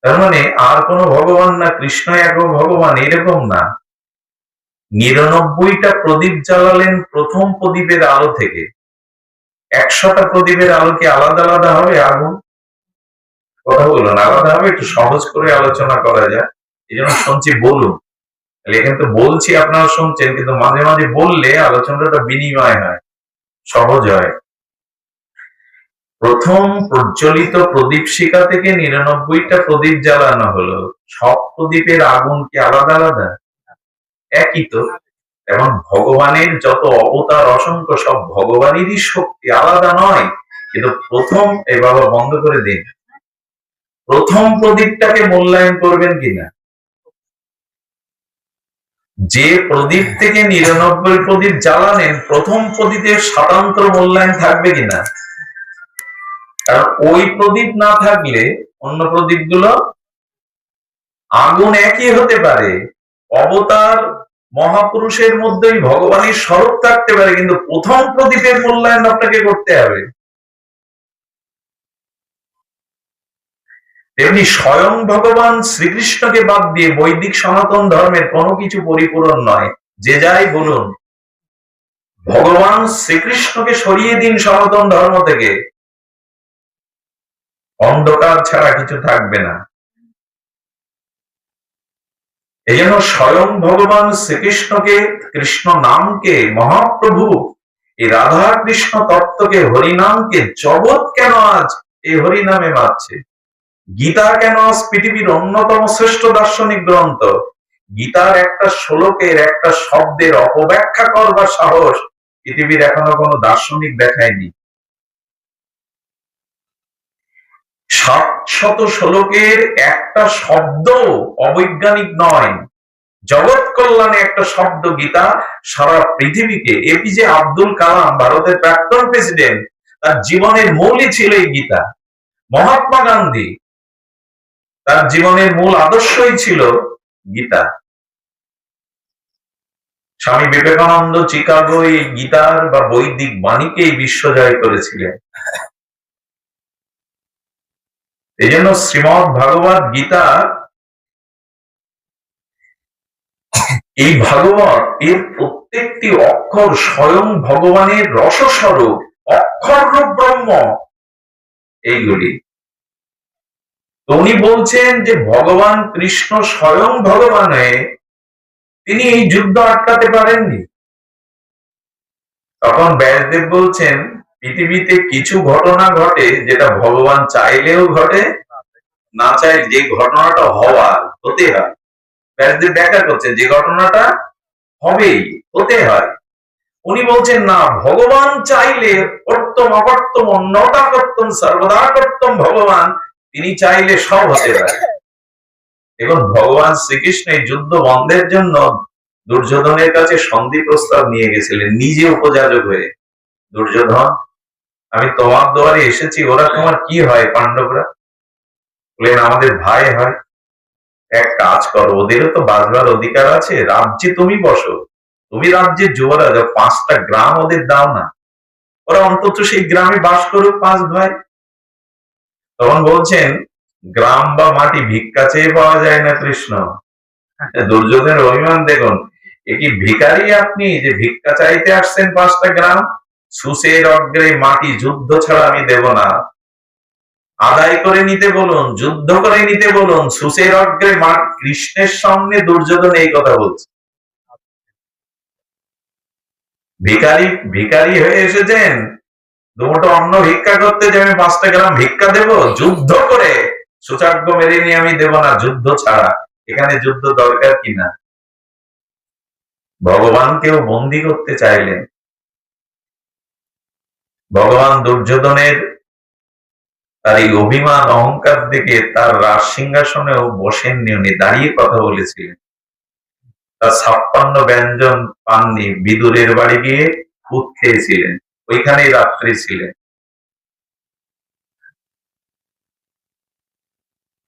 তার মানে আর কোন ভগবান না, কৃষ্ণ এক ভগবান, এরকম না। 99টা প্রদীপ জ্বালালেন প্রথম প্রদীপের আলো থেকে। 100টা প্রদীপের আলো কি আলাদা আলাদা হবে আগুন? কথা বলুন, আলাদা হবে? একটু সহজ করে আলোচনা করা যায়, এই জন্য শুনছি বলুন। এখানে তো বলছি, আপনারা শুনছেন, কিন্তু মাঝে মাঝে বললে আলোচনাটা বিনিময় হয়, সহজ হয়। প্রথম প্রজ্বলিত প্রদীপ শিখা থেকে 99টা প্রদীপ জ্বালানো হলো। সব প্রদীপের আগুন কি আলাদা আলাদা? একই তো। এবং ভগবানের যত অবতার অসংখ্য, সব ভগবানেরই শক্তি, আলাদা নয়। কিন্তু প্রথম, এই বাবা বন্ধ করে দিন, প্রথম প্রদীপটাকে মূল্যায়ন করবেন কিনা? যে প্রদীপ থেকে 99 প্রদীপ জ্বালানেন, প্রথম প্রদীপের স্বতন্ত্র মূল্যায়ন থাকবে কিনা? কারণ ওই প্রদীপ না থাকলে অন্য প্রদীপগুলো আগুন একই হতে পারে। অবতার মহাপুরুষের মধ্যেই ভগবানের স্বরূপ থাকতে পারে, কিন্তু প্রথম প্রদীপের মূল্যায়ন আপনাকে করতে হবে। তেমনি স্বয়ং ভগবান শ্রীকৃষ্ণকে বাদ দিয়ে বৈদিক সনাতন ধর্মের কোনো কিছু পরিপূরণ নয়। যে যাই বলুন, ভগবান শ্রীকৃষ্ণকে সরিয়ে দিন সনাতন ধর্ম থেকে, অন্ধকার ছাড়া কিছু থাকবে না। এই জন্য স্বয়ং ভগবান শ্রীকৃষ্ণকে, কৃষ্ণ নামকে, মহাপ্রভু এই রাধা কৃষ্ণ তত্ত্বকে, হরিনামকে জগৎ কেন আজ এই হরিনামে মারছে? গীতা কেন আজ পৃথিবীর অন্যতম শ্রেষ্ঠ দার্শনিক গ্রন্থ? গীতার একটা শ্লোকের, একটা শব্দের অপব্যাখ্যা করবার সাহস পৃথিবীর এখনো কোনো দার্শনিক দেখায়নি। 700 শ্লোকের একটা শব্দ অবৈজ্ঞানিক নয়। জগৎ কল্যাণে একটা শব্দ গীতা সারা পৃথিবীকে। এপিজে আব্দুল কালাম, ভারতের প্রাক্তন প্রেসিডেন্ট, তার জীবনের মূলই ছিল এই গীতা। মহাত্মা গান্ধী, তার জীবনের মূল আদর্শই ছিল গীতা। স্বামী বিবেকানন্দ চিকাগো এই গীতার বা বৈদিক বাণীকেই বিশ্ব জয় করেছিলেন। এই জন্য শ্রীমদ ভাগবত গীতা, এই ভাগবত, এর প্রত্যেকটি অক্ষর স্বয়ং ভগবানের রসস্বরূপ, অক্ষর রূপ ব্রহ্ম এইগুলি। তো উনি বলছেন যে ভগবান কৃষ্ণ স্বয়ং ভগবানে, তিনি এই যুদ্ধ আটকাতে পারেননি। তখন ব্যাসদেব বলছেন, পৃথিবীতে কিছু ঘটনা ঘটে যেটা ভগবান চাইলেও ঘটে, না চাই, যে ঘটনাটা হওয়ার, হতে হয়। ব্যাসদেব ব্যাখ্যা করছেন যে ঘটনাটা হবেই, হতে হয়। উনি বলছেন না, ভগবান চাইলে কর্তম অকর্তম নটা কর্তম সর্বদা কর্তম ভগবান, তিনি চাইলে সব হতে পারে। এখন ভগবান শ্রীকৃষ্ণ এই যুদ্ধ বন্ধের জন্য দুর্যোধনের কাছে সন্ধি প্রস্তাব নিয়ে গেছিলেন, নিজে উপযাজক হয়ে। দুর্যোধন, আমি তোমার দুয়ারে এসেছি, ওরা তোমার কি হয় পাণ্ডবরা? বলেন, আমাদের ভাই হয়। এক কাজ করো, ওদেরও তো বাঁচবার অধিকার আছে, রাজ্যে তুমি বসো, তুমি রাজ্যের যুবরাজ, 5টা গ্রাম ওদের দাও না, ওরা অন্তত সেই গ্রামে বাস করুক 5 ভাই। তখন বলছেন, গ্রাম বা মাটি ভিক্ষা চেয়ে পাওয়া যায় না কৃষ্ণ। দুর্যোধনের অভিমান দেখুন, এ কি ভিখারি আপনি যে ভিক্ষা চাইতে আসছেন 5টা গ্রাম? সুসের অগ্রে মাটি যুদ্ধ ছাড়া আমি দেব না। আদায় করে নিতে বলুন, যুদ্ধ করে নিতে বলুন, সুসের অগ্রে মাটি। কৃষ্ণের সামনে দুর্যোধন এই কথা বলছে। ভিখারি, ভিখারি হয়ে এসেছেন, দুটো অন্ন ভিক্ষা করতে, যে আমি 5টা গ্রাম ভিক্ষা দেব? যুদ্ধ করে সুচাগ্য মেরে নিয়ে আমি দেব না, যুদ্ধ ছাড়া। এখানে যুদ্ধ দরকার কিনা? ভগবানকেও বন্দী করতে চাইলেন। ভগবান দুর্যোধনের তার এই অভিমান অহংকার দেখে তার রাজ সিংহাসনেও বসেননি, উনি দাঁড়িয়ে কথা বলেছিলেন। তার 56 ব্যঞ্জন পাননি, বিদুরের বাড়ি গিয়ে খুদ খেয়েছিলেন, ওইখানেই রাত্রি ছিলেন।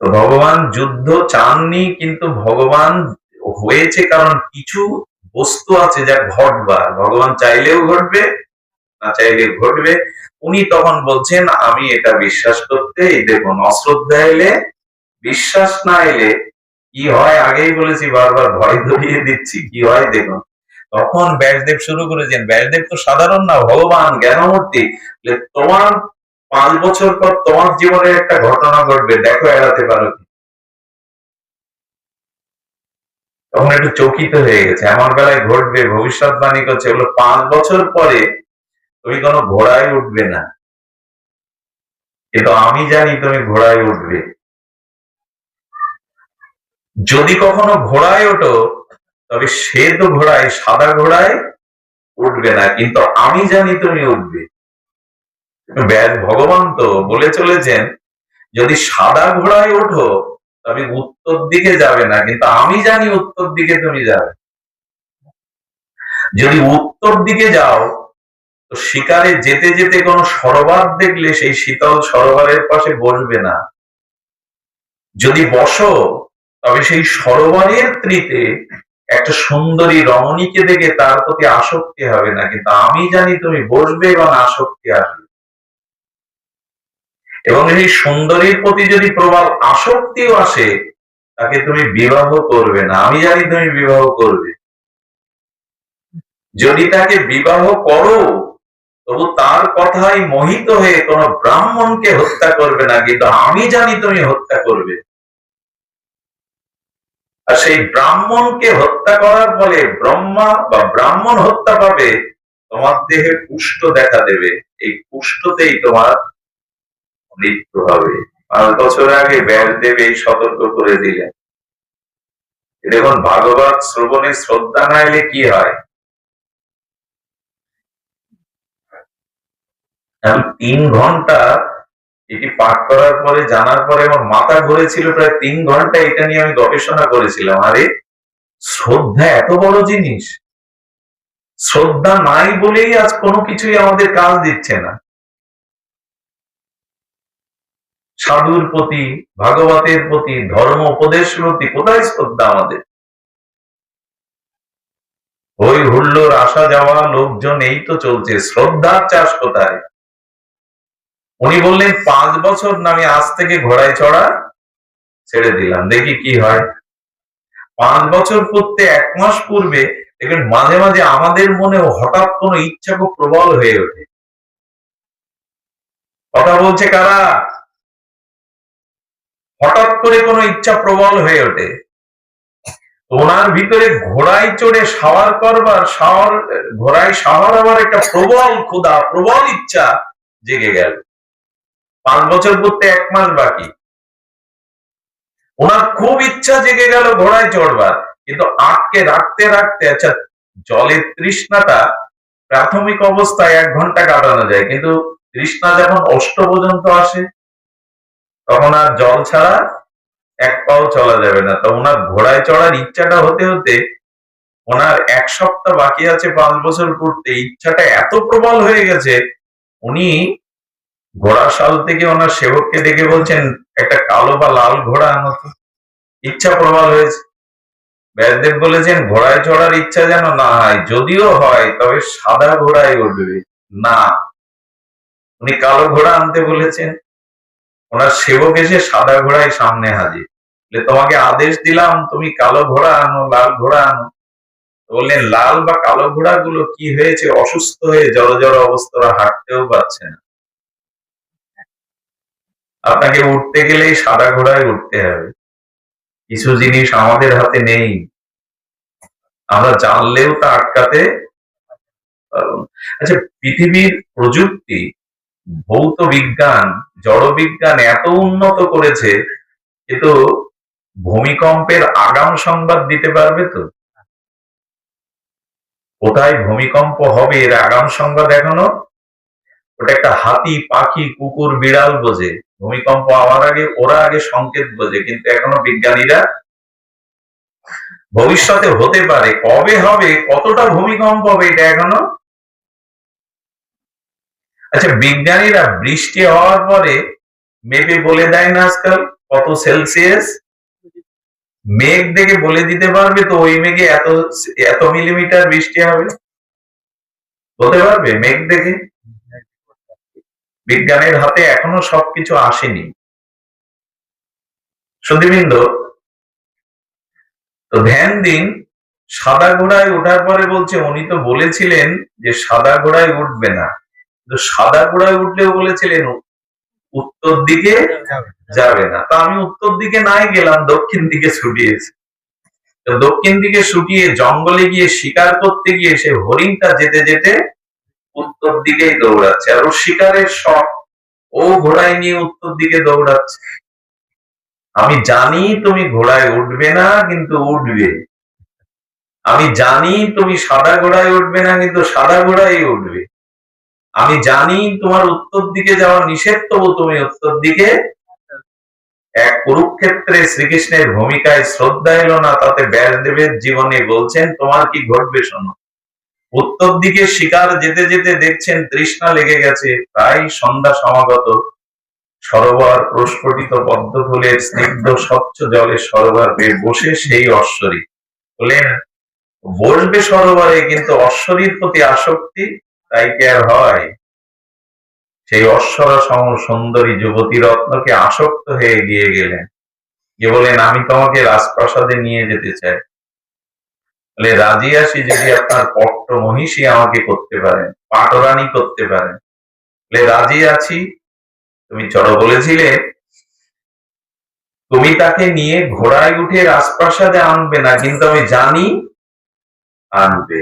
তো ভগবান যুদ্ধ চাননি, কিন্তু ভগবান হয়েছে কারণ কিছু বস্তু আছে যা ঘটবার, ভগবান চাইলেও ঘটবে, না চাইলে ঘটবে। উনি তখন বলছেন আমি এটা বিশ্বাস করতে, এই দেখুন অশ্রদ্ধা এলে, বিশ্বাস না এলে কি হয় আগেই বলেছি, বারবার ভয় ধরিয়ে দিচ্ছি, কি হয় দেখুন। তখন ব্যাসদেব শুরু করেছেন, ব্যাসদেব তো সাধারণ না, ভগবান জ্ঞানমূর্তি, তোমার 5 বছর পর তোমার জীবনে একটা ঘটনা ঘটবে, দেখো এড়াতে পারো কি। তখন একটু চকিত হয়ে গেছে, আমার বেলায় ঘটবে, ভবিষ্যৎবাণী করছে, বললো 5 বছর পরে তুমি কোনো ঘোড়ায় উঠবে না, কিন্তু আমি জানি তুমি ঘোড়ায় উঠবে। যদি কখনো ঘোড়ায় ওঠো তবে শ্বেত ঘোড়ায়, সাদা ঘোড়ায় উঠবে না, কিন্তু আমি জানি তুমি উঠবে। ব্যাস ভগবান তো বলে চলেছেন যদি সাদা ঘোড়ায় ওঠো তবে উত্তর দিকে যাবে না, কিন্তু আমি জানি উত্তর দিকে তুমি যাবে। যদি উত্তর দিকে যাও তো শিকারে যেতে যেতে কোনো সরোবর দেখলে সেই শীতল সরোবরের পাশে বসবে না, যদি বসো তবে সেই সরোবরের তীরে একটা সুন্দরী রমণীকে দেখে তার প্রতি আসক্তি হবে না, কিন্তু আমি জানি তুমি বসবে এবং আসক্তি আসবে। এবং এই সুন্দরীর প্রতি যদি প্রবল আসক্তিও আসে তাকে তুমি বিবাহ করবে না, আমি জানি তুমি বিবাহ করবে। যদি তাকে বিবাহ করো তবু তার কথাই মোহিত হয়ে কোন ব্রাহ্মণকে হত্যা করবে না, কিন্তু আমি জানি তুমি হত্যা করবে। আর সেই ব্রাহ্মণকে হত্যা করার ফলে ব্রহ্মা বা ব্রাহ্মণ হত্যা পাবে, তোমার দেহে কুষ্ঠ দেখা দেবে, এই কুষ্ঠতেই তোমার মৃত্যু হবে। 5 বছর আগে ব্যাসদেব এই সতর্ক করে দিলেন। দেখুন ভাগবত শ্রবণে শ্রদ্ধা না এলে কি হয়। আমি 3 ঘন্টা এটি পাঠ করার পরে, জানার পরে আমার মাথা ঘুরেছিল, প্রায় 3 ঘন্টা এটা নিয়ে আমি গবেষণা করেছিলাম। আরে শ্রদ্ধা এত বড় জিনিস, শ্রদ্ধা নাই বলেই আজ কোনো কিছুই আমাদের কাজ দিচ্ছে না। সাধুর প্রতি, ভাগবতের প্রতি, ধর্ম উপদেশ প্রতি কোথায় শ্রদ্ধা আমাদের? হই হুল্লোড়, আসা যাওয়া, লোকজন, এই তো চলছে, শ্রদ্ধার চাষ কোথায়? উনি বললেন 5 বছর না, আমি আজ থেকে ঘোড়ায় চড়া ছেড়ে দিলাম, দেখি কি হয়। 5 বছর করতে 1 মাস পূর্বে দেখবেন মাঝে মাঝে আমাদের মনেও হঠাৎ কোনো ইচ্ছা খুব প্রবল হয়ে ওঠে। কথা বলছে কারা? হঠাৎ করে কোনো ইচ্ছা প্রবল হয়ে ওঠে। ওনার ভিতরে ঘোড়ায় চড়ে সাওয়ার করবার, ঘোড়ায় সাওয়ার হওয়ার একটা প্রবল ক্ষুধা, প্রবল ইচ্ছা জেগে গেল। 5 বছর করতে 1 মাস বাকি, ওনার খুব ইচ্ছা জেগে গেল ঘোড়ায় চড়বার, কিন্তু আটকে রাখতে রাখতে, আচ্ছা জলের তৃষ্ণাটা প্রাথমিক অবস্থায় 1 ঘন্টা কাটানো যায়, কিন্তু তৃষ্ণা যখন অষ্ট পর্যন্ত আসে তখন আর জল ছাড়া 1 পাও চলা যাবে না। তো ওনার ঘোড়ায় চড়ার ইচ্ছাটা হতে হতে ওনার 1 সপ্তাহ বাকি আছে 5 বছর করতে, ইচ্ছাটা এত প্রবল হয়ে গেছে, উনি ঘোড়াশাল থেকে ওনার সেবককে ডেকে বলছেন একটা কালো বা লাল ঘোড়া আনো তো। ইচ্ছা প্রবল হয়েছে। ব্যাসদেব বলেছেন ঘোড়ায় চড়ার ইচ্ছা যেন না হয়, যদিও হয় তবে সাদা ঘোড়ায় উঠবে না। উনি কালো ঘোড়া আনতে বলেছেন, ওনার সেবক এসে সাদা ঘোড়ায় সামনে হাজির। তোমাকে আদেশ দিলাম তুমি কালো ঘোড়া আনো, লাল ঘোড়া আনো। বললেন লাল বা কালো ঘোড়া গুলো কি হয়েছে, অসুস্থ হয়ে জড় অবস্থা, হাঁটতেও পারছে না। আপনাকে উঠতে গেলেই সাদা ঘোড়ায় উঠতে হবে। কিছু জিনিস আমাদের হাতে নেই, আমরা জানলেও তা আটকাতে পারবো না। আচ্ছা, পৃথিবীর প্রযুক্তি, ভৌত বিজ্ঞান, জড় বিজ্ঞান এত উন্নত করেছে, কিন্তু ভূমিকম্পের আগাম সংবাদ দিতে পারবে তো? কোথায় ভূমিকম্প হবে এর আগাম সংবাদ এখনো, ওটা একটা হাতি, পাখি, কুকুর, বিড়াল বোঝে। ভূমিকম্প হওয়ার আগে ওরা আগে সংকেত বোঝে, কিন্তু এখনো বিজ্ঞানীরা ভবিষ্যতে হতে পারে, কবে হবে, কতটা ভূমিকম্প হবে, এটা এখনো। আচ্ছা, বিজ্ঞানীরা বৃষ্টি হওয়ার পরে মেপে বলে দেয় না আজকাল কত সেলসিয়াস? মেঘ দেখে বলে দিতে পারবে তো ওই মেঘে এত এত মিলিমিটার বৃষ্টি হবে? বলতে পারবে মেঘ দেখে? বিজ্ঞানের হাতে এখনো সবকিছু আসেনি। সুধীবৃন্দ, তো ধ্যান দিন। সাদা ঘোড়ায় ওঠার পরে বলছে উনি তো বলেছিলেন যে সাদা ঘোড়ায় উঠবে না, কিন্তু সাদা ঘোড়ায় উঠলেও বলেছিলেন উত্তর দিকে যাবে না। তো আমি উত্তর দিকে নাই গেলাম, দক্ষিণ দিকে ছুটিয়েছি। তো দক্ষিণ দিকে ছুটিয়ে জঙ্গলে গিয়ে শিকার করতে গিয়ে সে হরিণটা যেতে যেতে উত্তর দিকেই দৌড়াচ্ছে, আর ও শিকারের শখ, ও ঘোড়ায় নিয়ে উত্তর দিকে দৌড়াচ্ছে। আমি জানি তুমি ঘোড়ায় উঠবে না, কিন্তু উঠবে। আমি জানি তুমি সাদা ঘোড়ায় উঠবে না, কিন্তু সাদা ঘোড়ায় উঠবে। আমি জানি তোমার উত্তর দিকে যাওয়া নিষেধ, তবু তুমি উত্তর দিকে। এক কুরুক্ষেত্রে শ্রীকৃষ্ণের ভূমিকায় শ্রদ্ধা এলো না, তাতে ব্যাসদেবের জীবনে বলছেন তোমার কি ঘটবে শোনো। উত্তর দিকে শিকার যেতে যেতে দেখছেন তৃষ্ণা লেগে গেছে, প্রায় সন্ধ্যা সমাগত। সরোবর প্রস্ফুটিত পদ্ম ফুলের স্নিগ্ধ স্বচ্ছ জলে সরোবর বেয়ে বসে সেই অশ্বরী বলেন বসবে সরোবরে, কিন্তু অশ্বরীর প্রতি আসক্তি, তাই কি আর হয়? সেই অশ্বরা সম সুন্দরী যুবতী রত্নকে আসক্ত হয়ে এগিয়ে গেলেন, গিয়ে বলেন আমি তোমাকে রাজপ্রাসাদে নিয়ে যেতে চাই। বলে রাজি আছি যদি আপনার পট্ট মহিষী আমাকে করতে পারেন, পাটরানী করতে পারেন। বলে রাজি আছি। তুমি চলো বলেছিলে তুমি তাকে নিয়ে ঘোড়ায় উঠে রাজপ্রাসাদে আনবে না, কিন্তু আমি জানি আনবে।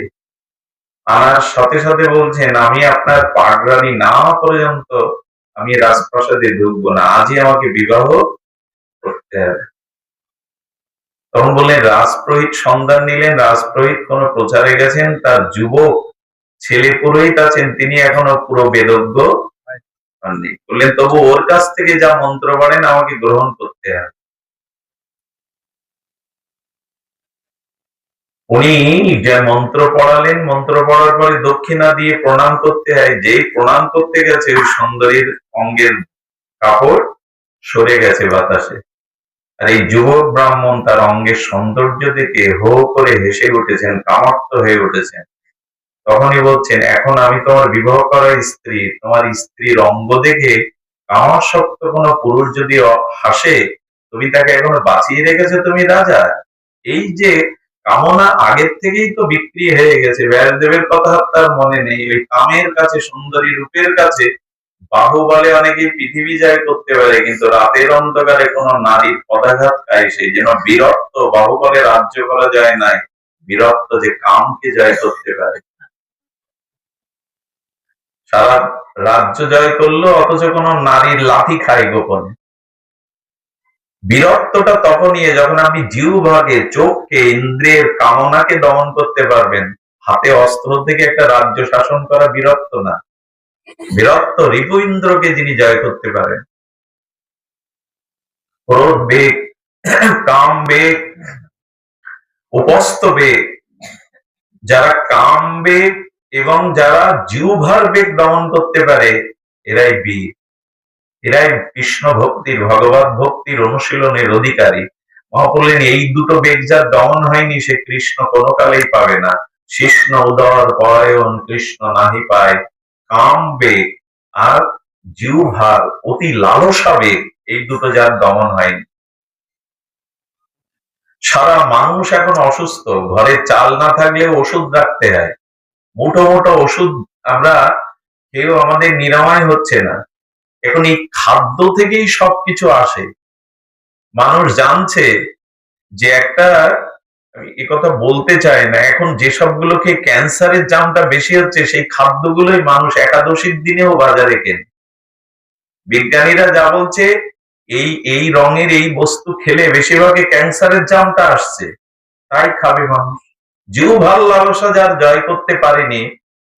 আনার সাথে সাথে বলছেন আমি আপনার পাটরানী না পর্যন্ত আমি রাজপ্রাসাদে ঢুকবো না, আজই আমাকে বিবাহ করতে হবে। তখন বললেন রাজপুরোহিত সন্ধান নিলেন, রাজপুরোহিত কোন প্রচারে গেছেন, তার যুবক ছেলে পুরোহিত আছেন, তিনি এখনো পুরো বেদজ্ঞ হননি। বললেন তবু ওর কাছ থেকে যা মন্ত্র পড়েন আমাকে গ্রহণ করতে হবে। উনি যে মন্ত্র পড়ালেন, মন্ত্র পড়ার পরে দক্ষিণা দিয়ে প্রণাম করতে হয়, যেই প্রণাম করতে গেছে ওই সুন্দরীর অঙ্গের কাপড় সরে গেছে বাতাসে। আর এই যুবক ব্রাহ্মণ তার অঙ্গের সৌন্দর্য দেখে হো করে হেসে উঠেছেন, কামার্ত হয়ে উঠেছেন। তখনই বলছেন এখন আমি তোমার বিবাহ করা স্ত্রী, তোমার স্ত্রীর অঙ্গ দেখে কামাসক্ত কোন পুরুষ যদি হাসে, তুমি তাকে এখনো বাঁচিয়ে রেখেছো, তুমি রাজা। এই যে কামনা আগের থেকেই তো বিক্রি হয়ে গেছে, ব্যাসদেবের কথা তার মনে নেই। ওই কামের কাছে, সুন্দরী রূপের কাছে বাহুবলে অনেকে পৃথিবী জয় করতে পারে, কিন্তু রাতের অন্ধকারে কোন নারীর পদাঘাত খায়, সেই যেন বীরত্ব। বাহুবলে রাজ্য করা যায় নাই, বীরত্ব যে কামকে জয় করতে পারে। সারা রাজ্য জয় করলো, অথচ কোন নারীর লাথি খায় গোপনে। বীরত্বটা তখনই যখন আপনি জিহ্বাকে, চোখকে, ইন্দ্রিয়ের কামনাকে দমন করতে পারবেন। হাতে অস্ত্র থেকে একটা রাজ্য শাসন করা বীরত্ব না। বীরত্ব রিপু ইন্দ্রকে যিনি জয় করতে পারেন। ক্রোধ বেগ, কাম বেগ, উপস্থ বেগ, যারা কাম বেগ এবং যারা জিহ্বার বেগ দমন করতে পারে, এরাই বীর, এরাই কৃষ্ণ ভক্তির, ভগবত ভক্তির অনুশীলনের অধিকারী। মহাপ্রভু এই দুটো বেগ যার দমন হয়নি, সে কৃষ্ণ কোনো কালেই পাবে না। কৃষ্ণ উদর পরায়ণ কৃষ্ণ নাহি পায়, কাম বেগ আর জিহ্বার অতি লালসা বেগ, এই দুটো যার দমন হয়নি। সারা মানুষ এখন অসুস্থ, ঘরে চাল না থাকলেও ওষুধ রাখতে হয়। মুঠো মুঠো ওষুধ আমরা কেউ, আমাদের নিরাময় হচ্ছে না। এখন এই খাদ্য থেকেই সবকিছু আসে। মানুষ জানছে যে একটা, আমি কথা বলতে চাই না, এখন যেসবগুলোকে ক্যান্সারের জামটা বেশি হচ্ছে, সেই খাদ্যগুলোই মানুষ একাদশীর দিনেও বাজারে কেনে। বিজ্ঞানীরা যা বলছে, এই এই রঙের এই বস্তু খেলে বেশিরভাগই ক্যান্সারের জামটা আসছে, তাই খাবে মানুষ। জিহ্বার লালসা যার জয় করতে পারেনি,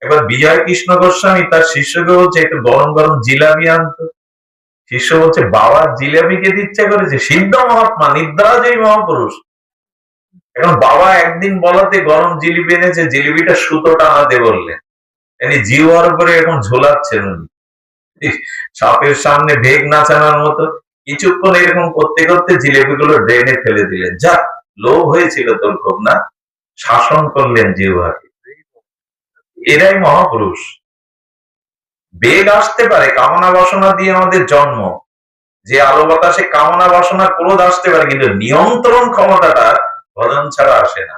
এবার বিজয় কৃষ্ণ গোস্বামী তার শিষ্যকে বলছে একটু গরম গরম জিলাপি আনতো। শিষ্য বলছে বাবার জিলাপি খেতে ইচ্ছা করেছে, সিদ্ধ মহাত্মা, নিদ্রাজয়ী মহাপুরুষ। এখন বাবা একদিন বলাতে গরম জিলিপি এনেছে, জিলিপিটা সুতো টানাতে বললেন, জিওয়ার উপরে এখন ঝোলাচ্ছেন উনি, সাপের সামনে ভেগ নাচানোর মতো। কিছুক্ষণ এরকম করতে করতে জিলেপিগুলো ড্রেনে ফেলে দিলেন। যাক, লোভ হয়েছিল তোর খুব না, শাসন করলেন জিহ্বাকে। এরাই মহাপুরুষ। বেগ আসতে পারে, কামনা বাসনা দিয়ে আমাদের জন্ম, যে আলো বাতাসে কামনা বাসনা ক্রোধ আসতে পারে, কিন্তু নিয়ন্ত্রণ ক্ষমতাটা ভজন ছাড়া আসে না।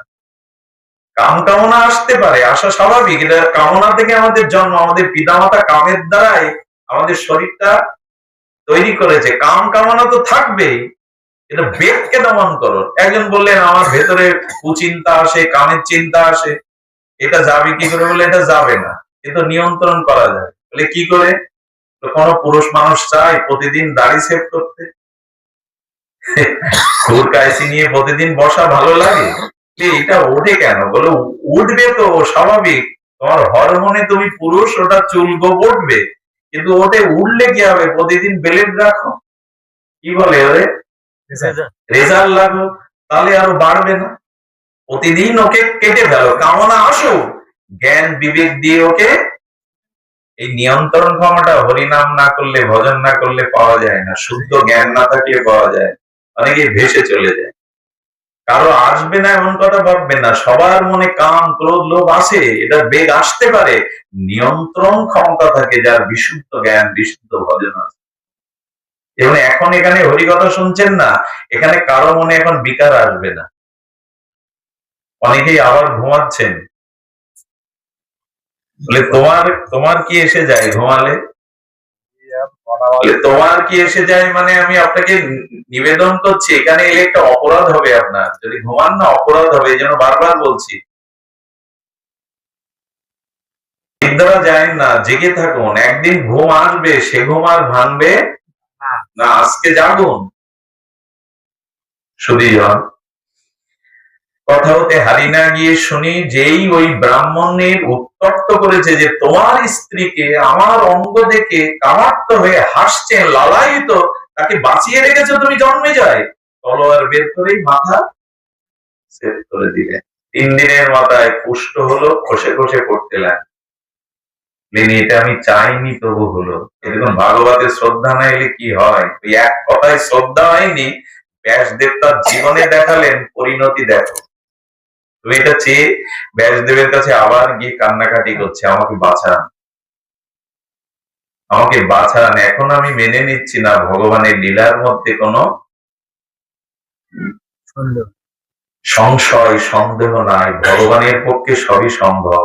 কাম কামনা আসতে পারে, আসা স্বাভাবিক, এটা কামনা থেকে আমাদের জন্ম, আমাদের পিতামাতা কামের দ্বারাই আমাদের শরীরটা তৈরি করেছে। কাম কামনা তো থাকবেই, এটা বেগকে দমন করো। একজন বললেন আমার ভেতরে কুচিন্তা আসে, কামের চিন্তা আসে, এটা যাবে কি করে? বলে এটা যাবে না, কিন্তু নিয়ন্ত্রণ করা যায়। বলে কি করে? কোন পুরুষ মানুষ চায় প্রতিদিন দাড়ি সেভ করতে? খুর কাইসি নিয়ে প্রতিদিন বসা ভালো লাগে? এটা ওঠে কেন? বলে উঠবে তো, স্বাভাবিক, তোমার হরমোনে তুমি পুরুষ, ওটা চুল গোপ উঠবে, কিন্তু ওটে উঠলে কি হবে? প্রতিদিন বেলেট রাখো, কি বলে ওরে, রেজাল্ট লাগো, তাহলে আরো বাড়বে না। প্রতিদিন ওকে কেটে ফেলো, কামনা আসো, জ্ঞান বিবেক দিয়ে ওকে, এই নিয়ন্ত্রণ ক্ষমতা হরিনাম না করলে, ভজন না করলে পাওয়া যায় না, শুদ্ধ জ্ঞান না থাকলে পাওয়া যায়, অনেকে ভেসে চলে যায়। কারো আসবে না এমন কথা ভাববে না, সবার মনে কাম ক্রোধ লোভ আসে, এটা বেগ আসতে পারে, নিয়ন্ত্রণ ক্ষমতা থাকে যার বিশুদ্ধ জ্ঞান, বিশুদ্ধ ভজন আছে। এবং এখন এখানে হরিকথা শুনছেন না, এখানে কারো মনে এখন বিকার আসবে না। অনেকেই আবার ঘুমাচ্ছেন, বলে তোমার তোমার কি এসে যায় ঘুমালে? তোমার কি এসে যায় মানে আমি আপনাকে নিবেদন করছি, এখানে এলে একটা অপরাধ হবে আপনার, যদি ঘুমান না অপরাধ হবে, এই জন্য বারবার বলছি। নিদ্রা যায় না, জেগে থাকুন, একদিন ঘুম আসবে, সে ঘুম আর ভাঙবে না, আজকে জাগুন। সুধীজন, কথা হতে হারি না গিয়ে শুনি, যেই ওই ব্রাহ্মণের উত্তপ্ত করেছে যে তোমার স্ত্রীকে আমার অঙ্গ দেখে কামার্ত হয়ে হাসছে, লালায়িত, তাকে বাঁচিয়ে রেখেছো তুমি জন্মে যায়, তলোয়ার বের করেই মাথা সেট করে দিলেন। 3 দিনের মাথায় পুষ্ট হলো, খসে খসে পড়তে লাগলো। এটা আমি চাইনি তবু হলো। এরকম ভাগবতের শ্রদ্ধা না এলে কি হয়? ওই এক কথায় শ্রদ্ধা হয়নি, ব্যাসদেব তার জীবনে দেখালেন পরিণতি দেখো। তুমি এটা চেয়ে ব্যাসদেবের কাছে আবার গিয়ে কান্নাকাটি করছে, আমাকে বাঁচান, আমাকে বাঁচান, এখন আমি মেনে নিচ্ছি না ভগবানের লীলার মধ্যে কোনো সংশয় সন্দেহ নাই, ভগবানের পক্ষে সবই সম্ভব,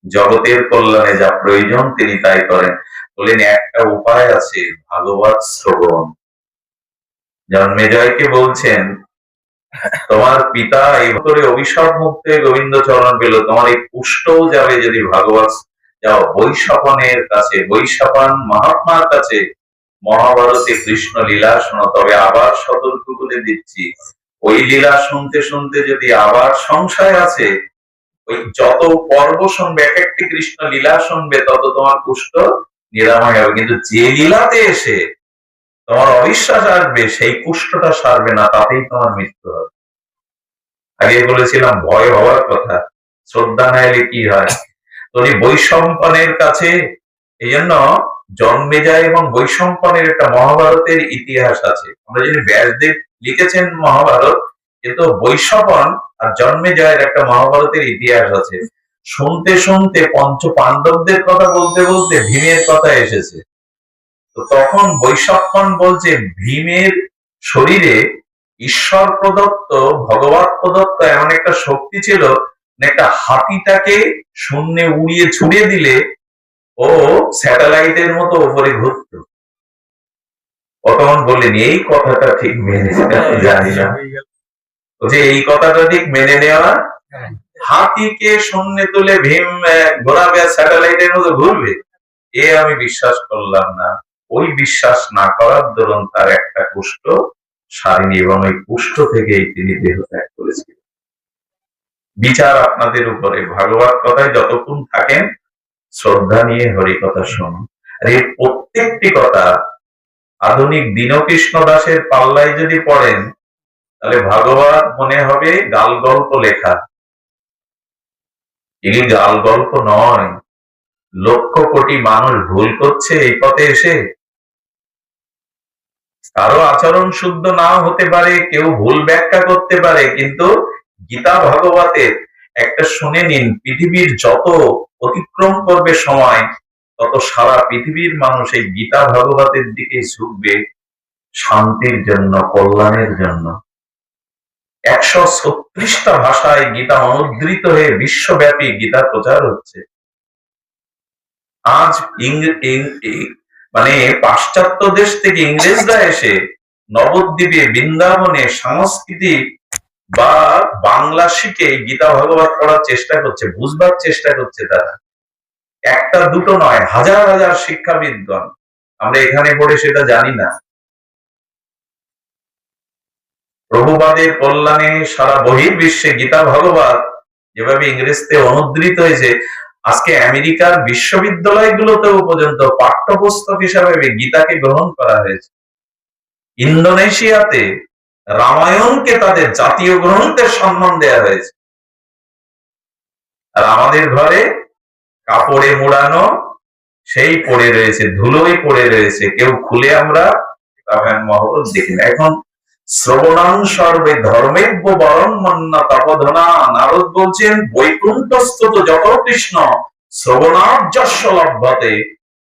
জগতের কল্যাণে যা প্রয়োজন তিনি তাই করেন। বলেন একটা উপায় আছে, ভাগবত শ্রবণ। জন্মেজয়কে বলছেন তোমার পিতা এই করে অভিশাপ মুক্ত গোবিন্দ চরণ পেল, তোমার এই পুষ্টও যাবে যদি ভাগবত যাও বৈশাপনের কাছে, বৈশাপান মহাত্মার কাছে, মহাভারতে কৃষ্ণ লীলা শোনো। তবে আবার সতর্ক করে দিচ্ছি, ওই লীলা শুনতে শুনতে যদি আবার সংশয় আছে, ওই যত পর্ব শুনবে, এক একটি কৃষ্ণ লীলা শুনবে, তত তোমার কুষ্ঠ নিরাময় হবে। কিন্তু যে লীলাতে এসে তোমার অবিশ্বাস আসবে, সেই কুষ্ঠটা সারবে না, তাতেই তোমার মৃত্যু হবে। আগে বলেছিলাম ভয় হওয়ার কথা, শ্রদ্ধা না এলে কি হয়? উনি বৈশম্পায়নের কাছে, এই জন্য জন্মেজয় এবং বৈশম্পায়নের একটা মহাভারতের ইতিহাস আছে। আমরা যদি ব্যাসদেব লিখেছেন মহাভারত, কিন্তু বৈশম্পায়ন আর জন্মেজয়ের একটা মহাভারতের ইতিহাস আছে। শুনতে শুনতে পঞ্চ পাণ্ডবদের কথা বলতে বলতে ভীমের কথা এসেছে। তো তখন বৈশম্পায়ন বলছে ভীমের শরীরে ঈশ্বর প্রদত্ত, ভগবত প্রদত্ত এমন একটা শক্তি ছিল, একটা হাতিটাকে শূন্যে উড়িয়ে ছুড়িয়ে দিলে ও স্যাটেলাইটের মতো উপরে ঘুরত। তখন বললেন এই কথাটা ঠিক মেনে জানি না, যে এই কথাটা ঠিক মেনে নেওয়া, হাতিকে শূন্যে তুলে ভীম ঘোরাবে, স্যাটেলাইটের মতো ঘুরবে, এ আমি বিশ্বাস করলাম না। ওই বিশ্বাস না করার দরুন তার একটা কুষ্ঠ সারেনি, এবং ওই কুষ্ঠ থেকেই তিনি দেহ ত্যাগ করেছিলেন। বিচার আপনাদের উপরে, ভাগবত কথায় যতক্ষণ থাকেন শ্রদ্ধা নিয়ে হরি কথা শুনুন। আর এই প্রত্যেকটি কথা আধুনিক দীনকৃষ্ণ দাসের পাল্লায় যদি পড়েন, তাহলে ভাগবত মনে হবে গাল গল্প লেখা। এই গাল গল্প নয়, লক্ষ কোটি মানুষ ভুল করছে এই পথে এসে। কারো আচরণ শুদ্ধ নাও হতে পারে, কেউ ভুল ব্যাখ্যা করতে পারে, কিন্তু গীতা ভাগবতের একটা শুনে নিন, পৃথিবীর যত অতিক্রম করবে সময়, তত সারা পৃথিবীর মানুষ এই গীতা ভাগবতের দিকে ঝুঁকবে শান্তির জন্য, কল্যাণের জন্য। 136টা ভাষায় গীতা অনুদ্ধৃত হয়ে বিশ্বব্যাপী গীতা প্রচার হচ্ছে। আজ মানে পাশ্চাত্য দেশ থেকে ইংরেজরা এসে নবদ্বীপে, বৃন্দাবনে সংস্কৃতি বা বাংলা শিখে গীতা ভাগবত পড়ার চেষ্টা করছে, বুঝবার চেষ্টা করছে। তারা একটা দুটো নয়, হাজার হাজার শিক্ষাবিদগণ। আমরা এখানে পড়ে সেটা জানি না। প্রভুপাদের কল্যাণে সারা বহির্বিশ্বে গীতা ভাগবত যেভাবে ইংরেজিতে অনুদ্ধৃত হয়েছে, আজকে আমেরিকার বিশ্ববিদ্যালয়গুলোতেও পর্যন্ত পাঠ্যপুস্তক হিসাবে গীতাকে গ্রহণ করা হয়েছে। ইন্দোনেশিয়াতে রামায়ণকে তাদের জাতীয় গ্রন্থের সম্মান দেওয়া হয়েছে। আর আমাদের ঘরে কাপড়ে মোড়ানো সেই পড়ে রয়েছে, ধুলোই পড়ে রয়েছে, কেউ খুলে আমরা রামায়ণ মহাভারত দেখি না। এখন শ্রবণাং সর্বে ধর্মেব্য বরং মন্না তপধনা, নারদ বলছেন বৈকুণ্ঠস্থত যত কৃষ্ণ শ্রবণার্যস্য লভ্যতে,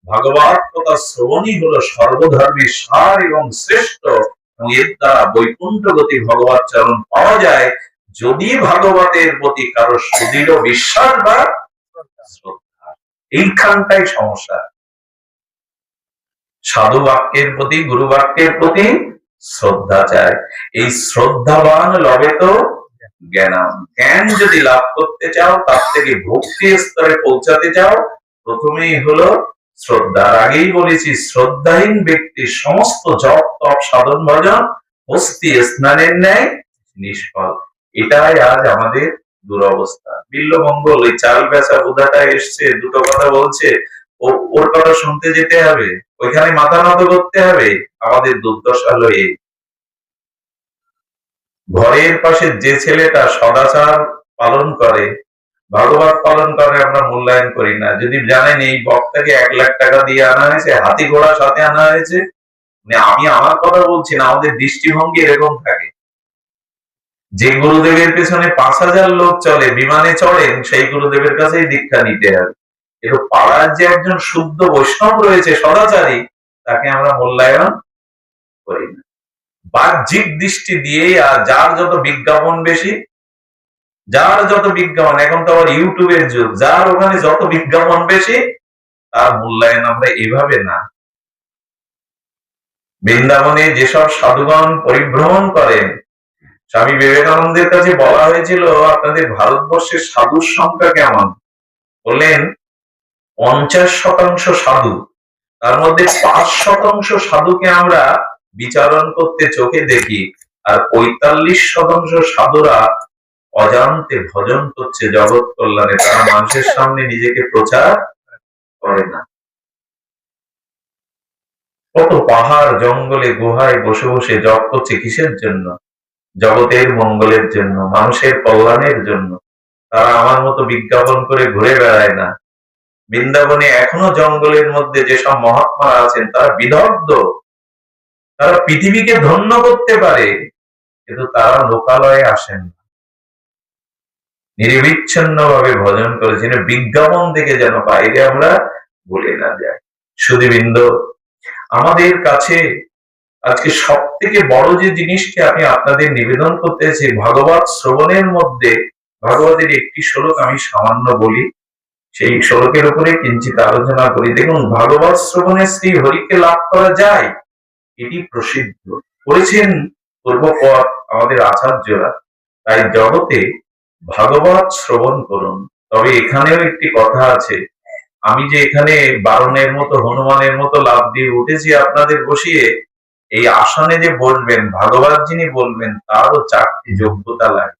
ভাগবত কথা শ্রবণই হলো সর্বধর্মের সার এবং শ্রেষ্ঠ, এবং এর দ্বারা বৈকুণ্ঠ গতি ভগবত চরণ পাওয়া যায়, যদি ভাগবতের প্রতি কারো সুদৃঢ় বিশ্বাস বা শ্রদ্ধা। এইখানটাই সমস্যা। সাধু বাক্যের প্রতি, গুরু বাক্যের প্রতি শ্রদ্ধা চায়। এই শ্রদ্ধাবান লবে তো জ্ঞানাম। জ্ঞান যদি লাভ করতে চাও, তার থেকে ভক্তি স্তরে পৌঁছাতে চাও, প্রথমেই হলো শ্রদ্ধা। আগেই বলেছি, শ্রদ্ধাহীন ব্যক্তি সমস্ত জপ তপ সাধন ভজন হস্তি স্নানের ন্যায় নিষ্ফল। এটাই আজ আমাদের দুরবস্থা। বিল্লমঙ্গল ওই চাল বেচা বুধাটা এসছে, দুটো কথা বলছে, ওর কথা শুনতে যেতে হবে, ওইখানে মাথা নত করতে হবে। আমাদের দুর্দশা হলো এই, ঘরের পাশে যে ছেলেটা সদাচার পালন করে, ভাগবত পালন করে, আমরা মূল্যায়ন করি না। যদি জানেন এই বক্তাকে 1 লাখ টাকা দিয়ে আনা হয়েছে, হাতি ঘোড়া সাথে আনা হয়েছে, আমি আমার কথা বলছি না, আমাদের দৃষ্টিভঙ্গি এরকম থাকে। যে গুরুদেবের পেছনে 5,000 লোক চলে, বিমানে চড়েন, সেই গুরুদেবের কাছেই দীক্ষা নিতে হবে। কিন্তু পাড়ার যে একজন শুদ্ধ বৈষ্ণব রয়েছে, সদাচারী, তাকে আমরা মূল্যায়ন করি না। বাহ্যিক দৃষ্টি দিয়ে, আর যার যত বিজ্ঞাপন বেশি, যার যত বিজ্ঞাপন, এখন তো আবার ইউটিউবের যুগ, যার ওখানে যত বিজ্ঞাপন বেশি, তার মূল্যায়ন আমরা এভাবে না। বৃন্দাবনে যেসব সাধুগণ পরিভ্রমণ করেন, স্বামী বিবেকানন্দের কাছে বলা হয়েছিল, আপনাদের ভারতবর্ষের সাধুর সংখ্যা কেমন? বললেন 50% সাধু, তার মধ্যে 5% সাধুকে আমরা বিচারণ করতে চোখে দেখি, আর 45% সাধুরা অজান্তে ভজন করছে জগৎ কল্যাণে, তারা মানুষের সামনে নিজেকে প্রচার করে না। কত পাহাড় জঙ্গলে গুহায় বসে বসে জপ করছে, কিসের জন্য? জগতের মঙ্গলের জন্য, মানুষের কল্যাণের জন্য। তারা আমার মতো বিজ্ঞাপন করে ঘুরে বেড়ায় না। বৃন্দাবনে এখনো জঙ্গলের মধ্যে যেসব মহাত্মারা আছেন, তারা বিদগ্ধ, তারা পৃথিবীকে ধন্য করতে পারে, কিন্তু তারা লোকালয়ে আসেন না, নিরবিচ্ছিন্ন ভাবে ভজন করেছেন। বিজ্ঞাপন থেকে যেন বাইরে আমরা ভুলে না যাই। সুধীবৃন্দ, আমাদের কাছে আজকে সব থেকে বড় যে জিনিসটি আমি আপনাদের নিবেদন করতেছি, ভাগবত শ্রবণের মধ্যে ভাগবতের একটি শ্লোক আমি সামান্য বলি, সেই শ্লোকের উপরে কিঞ্চিত আলোচনা করি। দেখুন, ভাগবত শ্রবণে শ্রী হরিকে লাভ করা যায়, এটি প্রসিদ্ধ করেছেন পূর্বপর আমাদের আচার্যরা। তাই জগতে ভাগবত শ্রবণ করুন। তবে এখানেও একটি কথা আছে, আমি যে এখানে বারণের মতো, হনুমানের মতো লাভ দিয়ে উঠেছি আপনাদের বসিয়ে, এই আসনে যে বসবেন, ভাগবত যিনি বলবেন, তারও 4টি যোগ্যতা লাগে।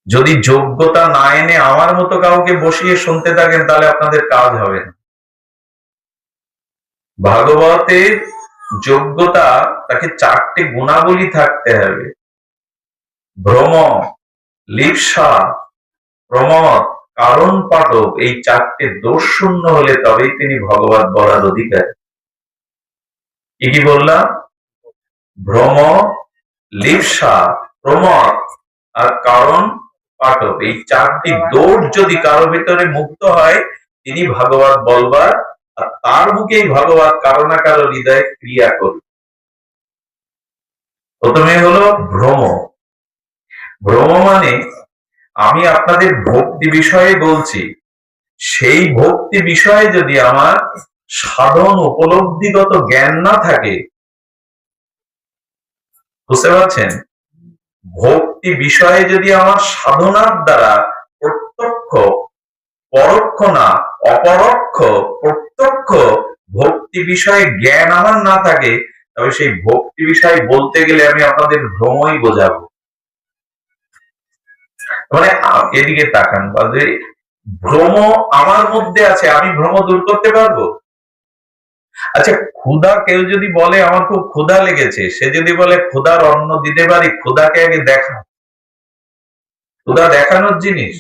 যদি যোগ্যতা না এনে আমার মতো কাউকে বসিয়ে শুনতে থাকেন, তাহলে আপনাদের কাজ হবে না। ভাগবতের যোগ্যতা, তাকে 4টি গুণাবলী থাকতে হবে। ভ্রম, লিপ্সা, প্রমদ, কারণ পাঠক, এই 4টে দোষ শূন্য হলে তবেই তিনি ভগবত বলার অধিকারী। কি কি বললাম? ভ্রম, লিপ্সা, প্রমদ আর কারণ পাঠক, এই চারটি দোষ যদি কারো ভিতরে মুক্ত হয়, তিনি ভাগবত বলবার, আর তার মুখেই ভাগবত কারো না কারো হৃদয়ে ক্রিয়া করবে। প্রথমে হলো ভ্রম। ভ্রম মানে আমি আপনাদের ভক্তি বিষয়ে বলছি, সেই ভক্তি বিষয়ে যদি আমার সাধন উপলব্ধিগত জ্ঞান না থাকে, বুঝতে পারছেন? ভক্তি বিষয়ে যদি আমার সাধনার দ্বারা প্রত্যক্ষ, পরোক্ষ না, অপরোক্ষ, প্রত্যক্ষ ভক্তি বিষয়ে জ্ঞান আমার না থাকে, তবে সেই ভক্তি বিষয় বলতে গেলে আমি আপনাদের ভ্রমই বোঝাবো। মানে এদিকে তাকান, ভ্রম আমার মধ্যে আছে, আমি ভ্রম দূর করতে পারবো? আচ্ছা, ক্ষুধা কেউ যদি বলে আমার খুব ক্ষুধা লেগেছে, সে যদি বলে ক্ষুধার অন্ন দিতে পারি, ক্ষুধাকে আগে দেখা। ক্ষুধা দেখানোর জিনিস?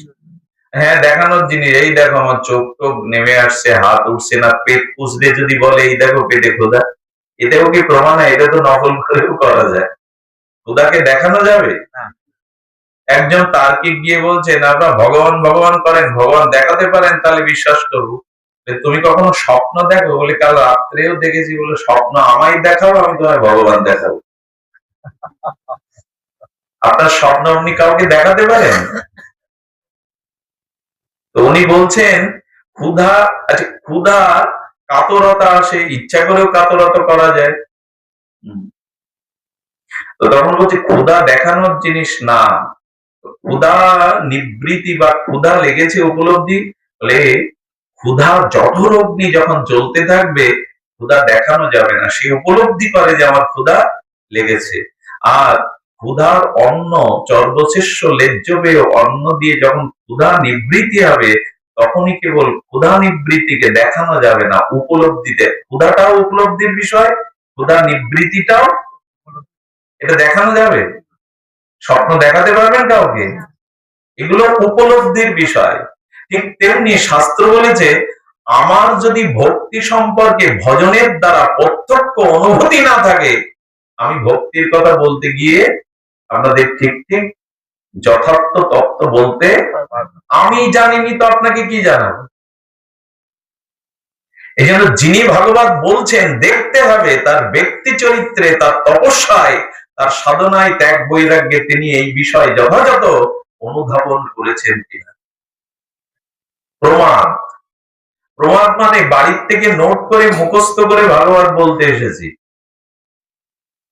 হ্যাঁ, দেখানোর জিনিস। এই দেখো আমার চোখ টোক নেমে আসছে, হাত উঠছে না, পেট পুষলে যদি বলে এই দেখো পেটে ক্ষুধা, এটাও কি প্রমাণ? এটা তো নকল করেও করা যায়। ক্ষুধাকে দেখানো যাবে? একজন তার্কিক গিয়ে বলছেন আপনারা ভগবান ভগবান করেন, ভগবান দেখাতে পারেন তাহলে বিশ্বাস করবো। তুমি কখনো স্বপ্ন দেখো? বলে কাল রাত্রেও দেখেছি। বলে স্বপ্ন আমায় দেখাবো, আমি তোমায় ভগবান দেখাবো। আপনার স্বপ্ন আপনি কাউকে দেখাতে পারেন? তো উনি বলছেন ক্ষুধা, আচ্ছা ক্ষুধা কাতরতা আসে, ইচ্ছা করেও কাতরতা করা যায়। তো তখন বলছে ক্ষুধা দেখানোর জিনিস না, ক্ষুধা নিবৃত্তি বা ক্ষুধা লেগেছে উপলব্ধি। বলে ক্ষুধার জঠর অগ্নি যখন জ্বলতে থাকবে, ক্ষুধা দেখানো যাবে না, সে উপলব্ধি করে যে আমার ক্ষুধা লেগেছে। আর ক্ষুধার অন্ন চর্বশেষ্য লেজ্জবেয় অন্ন দিয়ে যখন ক্ষুধা নিবৃত্তি হবে, তখনই কেবল ক্ষুধা নিবৃত্তিকে দেখানো যাবে না, উপলব্ধিতে। ক্ষুধাটাও উপলব্ধির বিষয়, ক্ষুধা নিবৃত্তিটাও, এটা দেখানো যাবে? স্বপ্ন দেখাতে পারবেন কাউকে? এগুলো উপলব্ধির বিষয়। ঠিক তেমনি শাস্ত্র বলেছে আমার যদি ভক্তি সম্পর্কে ভজনের দ্বারা প্রত্যক্ষ অনুভূতি না থাকে, আমি ভক্তির কথা বলতে গিয়ে আপনাদের ঠিক ঠিক যথার্থ তত্ত্ব বলতে, আমি জানিনি তো আপনাকে কি জানাবো? এই জন্য যিনি ভাগবত বলছেন দেখতে হবে তার ব্যক্তি চরিত্রে, তার তপস্যায়, তার সাধনায়, ত্যাগ বৈরাগ্যে তিনি এই বিষয় যথাযথ অনুধাবন করেছেন কিনা। প্রমাদ। প্রমাদ মানে বাড়ির থেকে নোট করে মুখস্থ করে ভাগবত বলতে এসেছি।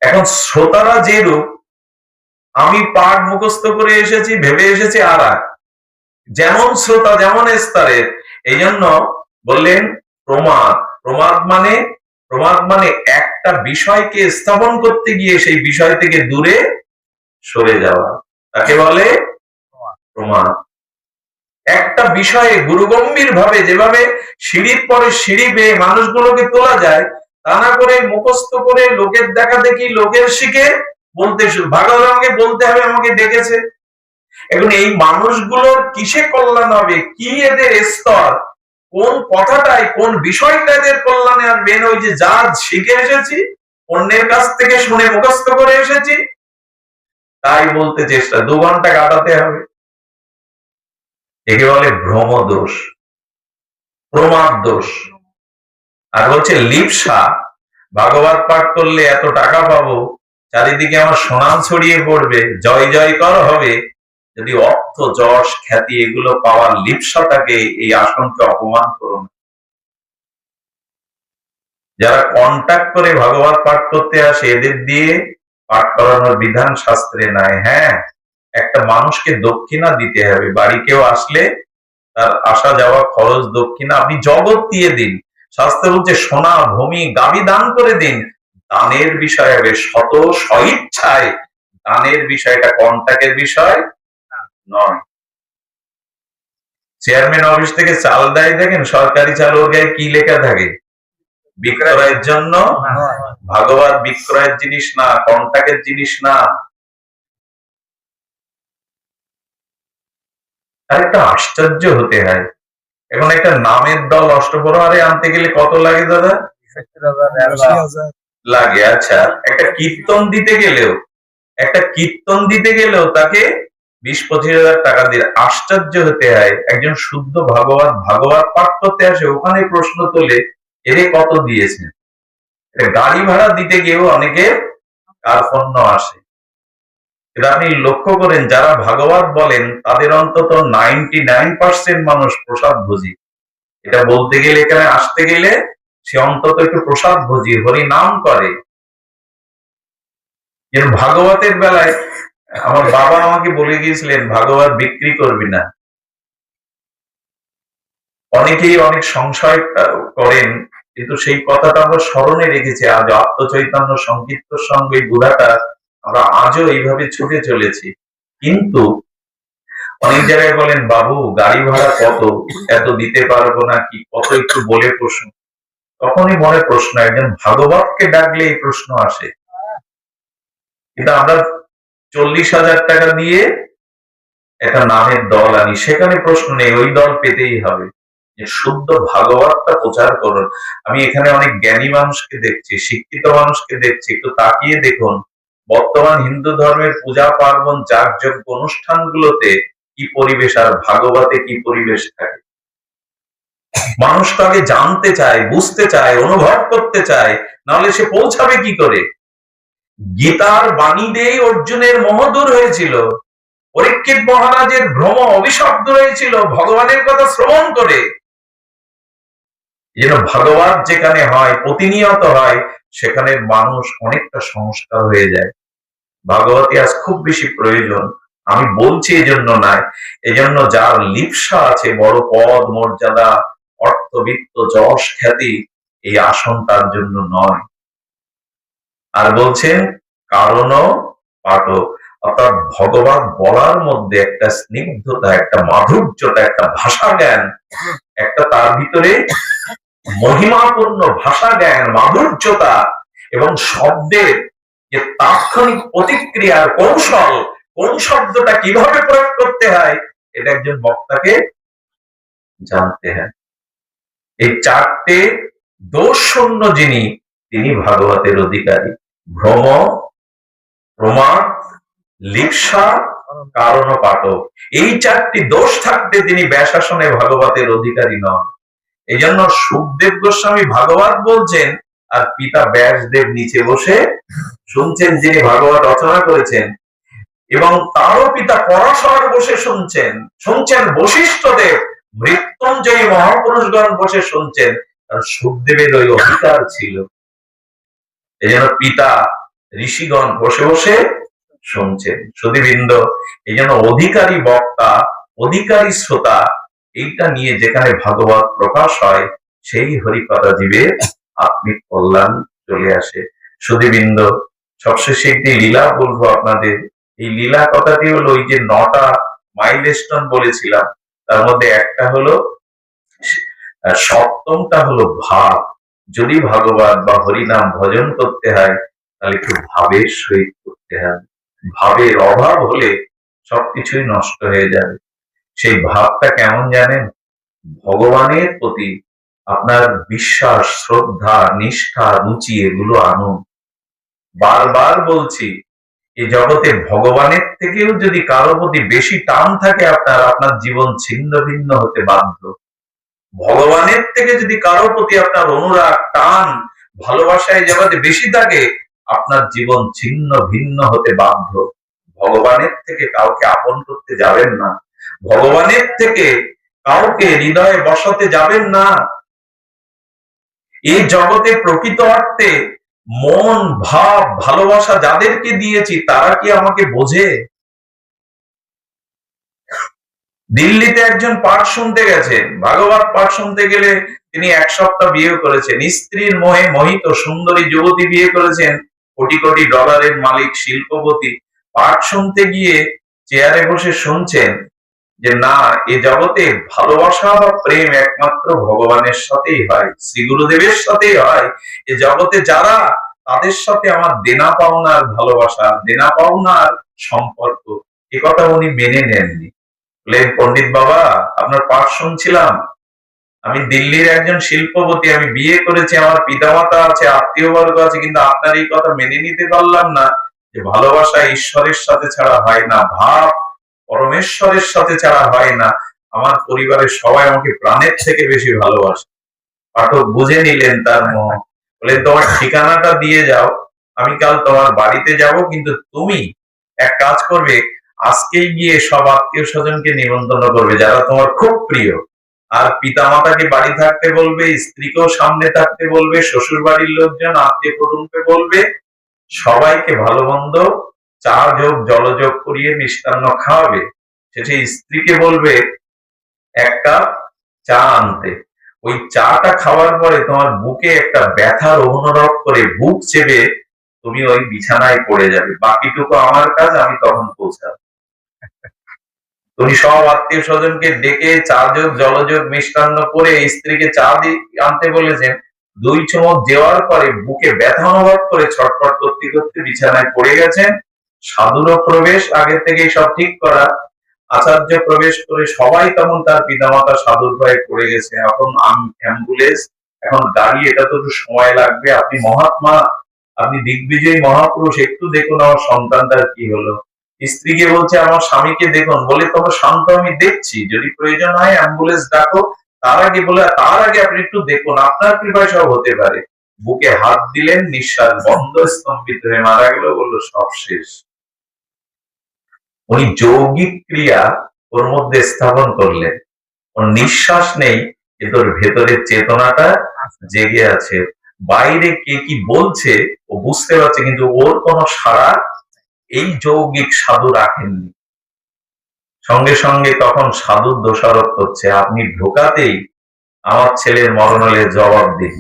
এখন শ্রোতারা যে রূপ, আমি পাঠ মুখস্থ করে এসেছি, ভেবে এসেছি আর এক, যেমন শ্রোতা যেমন স্তরের। এই জন্য বললেন প্রমাদ। প্রমাদ মানে একটা বিষয়কে স্থাপন করতে গিয়ে সেই বিষয় থেকে দূরে সরে যাওয়া, তাকে বলে প্রমাদ। একটা বিষয়ে গুরুগম্ভীর ভাবে, যেভাবে সিঁড়ির পরে সিঁড়ি বেয়ে মানুষগুলোকে তোলা যায়, তা না করে মুখস্থ করে লোকের দেখা দেখি, লোকের শিখে বলতে ভাগবত আমাকে বলতে হবে, আমাকে ডেকেছে। এখন এই মানুষগুলোর কিসে কল্যাণ হবে, কি এদের স্তর, কোন কথাটাই, কোন বিষয়টা এদের কল্যাণে আসবে? ওই যে যা শিখে এসেছি, অন্যের কাছ থেকে শুনে মুখস্থ করে এসেছি, তাই বলতে চেষ্টা। 2 ঘন্টা কাটাতে হবে। একে বলে ভ্রম দোষ, প্রমাদ দোষ। আর হচ্ছে লিপ্সা, ভাগবত পাঠ করলে এত টাকা পাবো, চারিদিকে আমার সুনাম ছড়িয়ে পড়বে, জয় জয় কর হবে। যদি অর্থ, যশ, খ্যাতি এগুলো পাওয়ার লিপ্সাটাকে, এই আসনকে অপমান করো না। যারা কন্ট্যাক্ট করে ভাগবত পাঠ করতে আসে, এদের দিয়ে পাঠ করানোর বিধান শাস্ত্রে নাই। হ্যাঁ, একটা মানুষকে দক্ষিণা দিতে হবে। বাড়ি কেউ আসলে তার আসা যাওয়া খরচ দক্ষিণা আপনি জগৎ দিয়ে দিন। শাস্ত্র বলছে সোনা, ভূমি, গাভী দান করে দিন। দানের বিষয় হবে শত স্বইচ্ছায়, দানের বিষয়টা কন্ট্যাক্টের বিষয় নয়। চেয়ারম্যান অফিস থেকে চাল দেয়, দেখেন সরকারি চাল, ওর গায়ে কি লেখা থাকে? বিক্রয়ের জন্য। ভাগবত বিক্রয়ের জিনিস না, কন্ট্যাক্টের জিনিস না। আর একটা আশ্চর্য হতে হয়, এখন একটা নামের দল অষ্টপ্রহরে আনতে গেলে কত লাগে দাদা? লাগে। আচ্ছা, একটা কীর্তন দিতে গেলেও তাকে 20-25 হাজার টাকা দিয়ে আশ্চর্য হতে হয়। একজন শুদ্ধ ভাগবত পাঠ করতে আসে, ওখানে প্রশ্ন তোলে এরে কত দিয়েছেন। গাড়ি ভাড়া দিতে গিয়েও অনেকে কার্পণ্য আসে। এটা আপনি লক্ষ্য করেন, যারা ভাগবত বলেন তাদের অন্তত 99% মানুষ প্রসাদ ভোজী। এটা বলতে গেলে, এখানে আসতে গেলে সে অন্তত একটু প্রসাদ ভোজী, হরি নাম করে। কিন্তু ভাগবতের বেলায় আমার বাবা আমাকে বলে গিয়েছিলেন, ভাগবত বিক্রি করবি না। অনেকেই অনেক সংশয় করেন, কিন্তু সেই কথাটা আমরা স্মরণে রেখেছি। আজ আত্মচৈতন্য সংকীর্তর সঙ্গে বুধাটা আমরা আজও এইভাবে ছুটে চলেছি। কিন্তু অনেক জায়গায় বলেন, বাবু গাড়ি ভাড়া কত, এত দিতে পারবো না, কি কত একটু বলে প্রশ্ন। তখনই মনে প্রশ্ন, একজন ভাগবতকে ডাকলে এই প্রশ্ন আসে। কিন্তু আমরা 40,000 টাকা দিয়ে একটা নামের দল আনি, সেখানে প্রশ্ন নেই, ওই দল পেতেই হবে। যে শুদ্ধ ভাগবতটা প্রচার করুন। আমি এখানে অনেক জ্ঞানী মানুষকে দেখছি, শিক্ষিত মানুষকে দেখছি, একটু তাকিয়ে দেখুন বর্তমান হিন্দু ধর্মের পূজা পার্বণ যাগযজ্ঞ অনুষ্ঠানগুলোতে কি পরিবেশ, আর ভাগবতে কি পরিবেশ থাকে। মানুষ তো আগে জানতে চায়, বুঝতে চায়, অনুভব করতে চায়, নাহলে সে পৌঁছাবে কি করে। গীতার বাণী দিয়েই অর্জুনের মোহ দূর হয়েছিল, পরীক্ষিত মহারাজের ভ্রম অভিশব্দ হয়েছিল ভগবানের কথা শ্রবণ করে। যেন ভাগবত যেখানে হয়, প্রতিনিয়ত হয়, সেখানে মানুষ অনেকটা সংস্কার হয়ে যায়। ভাগবতী আজ খুব বেশি প্রয়োজন। আমি বলছি এজন্য নয়, এজন্য যার লিপ্সা আছে বড় পদ মর্যাদা, অর্থবিত্ত, যশ খ্যাতি, এই আসন তার জন্য নয়। আর বলছেন কারণও পাঠক, অর্থাৎ ভগবান বলার মধ্যে একটা স্নিগ্ধতা, একটা মাধুর্যতা, একটা ভাষা জ্ঞান, একটা তার ভিতরে মহিমাপূর্ণ ভাষা জ্ঞান, মাধুর্যতা এবং শব্দের যে তাৎক্ষণিক প্রতিক্রিয়ার কৌশল, কোন শব্দটা কিভাবে প্রয়োগ করতে হয়, এটা একজন বক্তাকে জানতে হয়। এই চারটে দোষ শূন্য যিনি, তিনি ভাগবতের অধিকারী। ভ্রম, প্রমাদ, লিপ্সা, কারণ পাঠক, এই চারটি দোষ থাকতে তিনি ব্যাসাসনে ভাগবতের অধিকারী নন। এই জন্য সুখদেব গোস্বামী ভাগবত বলছেন, আর পিতা ব্যাসদেব নিচে বসে শুনছেন, যিনি ভাগবত রচনা করেছেন। এবং তারও পিতা পরাশর বসে শুনছেন বশিষ্ঠদেব, মৃত্যুঞ্জয়ী মহাপুরুষগণ বসে শুনছেন। আর সুখদেবের ওই অধিকার ছিল, এই জন্য পিতা ঋষিগণ বসে বসে শুনছেন। সুধীবৃন্দ, এই জন্য অধিকারী বক্তা, অধিকারী শ্রোতা, এইটা নিয়ে যেখানে ভাগবত প্রকাশ হয়, সেই হরিকথা জীবের আত্মিক কল্যাণ চলে আসে। সুধীবৃন্দ, সবশেষে একটি লীলা বলবো আপনাদের। এই লীলা কথাটি হলো, ওই যে 9টা মাইলস্টোন বলেছিলাম, তার মধ্যে একটা হলো, সপ্তমটা হলো ভাব। যদি ভাগবত বা হরিনাম ভজন করতে হয়, তাহলে একটু ভাবের সহিত করতে হয়। ভাবের অভাব হলে সবকিছুই নষ্ট হয়ে যাবে। সেই ভাবটা কেমন জানেন? ভগবানের প্রতি আপনার বিশ্বাস, শ্রদ্ধা, নিষ্ঠা, রুচি, এগুলো আনুন। বারবার বলছি, এই জগতে ভগবানের থেকেও যদি কারো প্রতি বেশি টান থাকে আপনার জীবন ছিন্ন ভিন্ন হতে বাধ্য। ভগবানের থেকে যদি কারো প্রতি আপনার অনুরাগ, টান, ভালোবাসায় জগতে বেশি থাকে, আপনার জীবন ছিন্ন ভিন্ন হতে বাধ্য। ভগবানের থেকে কাউকে আপন করতে যাবেন না, ভগবানের থেকে কাউকে হৃদয়ে বসাতে যাবেন না। এই জগতে প্রকৃত অর্থে মন, ভাব, ভালোবাসা যাদেরকে দিয়েছি, তারা কি আমাকে বোঝে? দিল্লিতে একজন পাঠ শুনতে গেছেন, ভাগবত পাঠ শুনতে গেলে তিনি 1 সপ্তাহ বিয়ে করেছেন, স্ত্রীর মোহে মোহিত সুন্দরী যুবতী বিয়ে করেছেন, কোটি কোটি ডলারের মালিক শিল্পপতি। পাঠ শুনতে গিয়ে চেয়ারে বসে শুনছেন যে না, এ জগতে ভালোবাসা বা প্রেম একমাত্র ভগবানের সাথেই হয়, শ্রী গুরুদেবের সাথেই হয়। এ জগতে যারা, তাদের সাথে আমার দেনা পাওনার ভালোবাসা, দেনা পাওনার সম্পর্ক, এ কথা উনি মেনে নেননি। বললেন, পণ্ডিত বাবা, আপনার পাঠ শুনছিলাম, আমি দিল্লির একজন শিল্পপতি, আমি বিয়ে করেছি, আমার পিতামাতা আছে, আত্মীয় বর্গ আছে, কিন্তু আপনার এই কথা মেনে নিতে পারলাম না যে ভালোবাসা ঈশ্বরের সাথে ছাড়া হয় না, ভাব পরমেশ্বরের সাথে ছাড়া হয় না। আমার পরিবারের সবাই আমাকে প্রাণের থেকে বেশি ভালোবাসে। পাঠক বুঝে নিলেন তার মোহ। বলে তোমার ঠিকানাটা দিয়ে যাও, আমি কাল তোমার বাড়িতে যাব, কিন্তু তুমি এক কাজ করবে, আজকেই গিয়ে সব আত্মীয় স্বজনকে নিমন্ত্রণ করবে যারা তোমার খুব প্রিয়। আর পিতামাতাকে বাড়ি থাকতে বলবে, স্ত্রীকেও সামনে থাকতে বলবে, শ্বশুর বাড়ির লোকজন আত্মীয় কুটুম্বকে বলবে, সবাইকে ভালো মন্দ চা যোগ জলযোগ করিয়ে মিষ্টান্ন খাওয়াবে। শেষে স্ত্রীকে বলবে এক কাপ চা আনতে। ওই চাটা খাওয়ার পরে তোমার বুকে একটা ব্যথার অনুভব করে বুক চেপে তুমি ওই বিছানায় পড়ে যাবে, বাকিটুকু আমার কাজ, আমি তখন পৌঁছাবো। তুমি সব আত্মীয় স্বজনকে ডেকে চা যোগ জলযোগ মিষ্টান্ন করে স্ত্রীকে চা আনতে বলেছেন। 2 চুমুক দেওয়ার পরে বুকে ব্যথা অনুভব করে ছটফট করতে করতে বিছানায় পড়ে গেছেন। সাধুরও প্রবেশ, আগে থেকেই সব ঠিক করা। আচার্য প্রবেশ করে সবাই তখন তার পিতামাতা সাধুর ভয়ে পড়ে গেছে। এখন অ্যাম্বুলেন্স, এখন গাড়ি, এটা তো একটু সময় লাগবে। আপনি মহাত্মা, আপনি দিগ্বিজয়ী মহাপুরুষ, একটু দেখুন আমার সন্তানটার কি হলো। স্ত্রীকে বলছে আমার স্বামীকে দেখুন। বলে তোমার শান্ত, আমি দেখছি, যদি প্রয়োজন হয় অ্যাম্বুলেন্স ডাকো। তার আগে আপনি একটু দেখুন, আপনার কৃপায় সব হতে পারে। বুকে হাত দিলেন, নিঃশ্বাস বন্ধ, স্তম্ভিত হয়ে মারা গেল। বললো সব শেষ। উনি যৌগিক ক্রিয়া ওর মধ্যে স্থাপন করলেন। ওর নিঃশ্বাস নেই, কিন্তু ওর ভেতরের চেতনাটা জেগে আছে। বাইরে কে কি বলছে ও বুঝতে পারছে, কিন্তু ওর কোনো সাড়া এই যৌগিক সাধু রাখেননি। সঙ্গে সঙ্গে তখন সাধুর দোষারোপ করছে, আপনি ঢোকাতেই আমার ছেলের মরণ হলে জবাব দিন।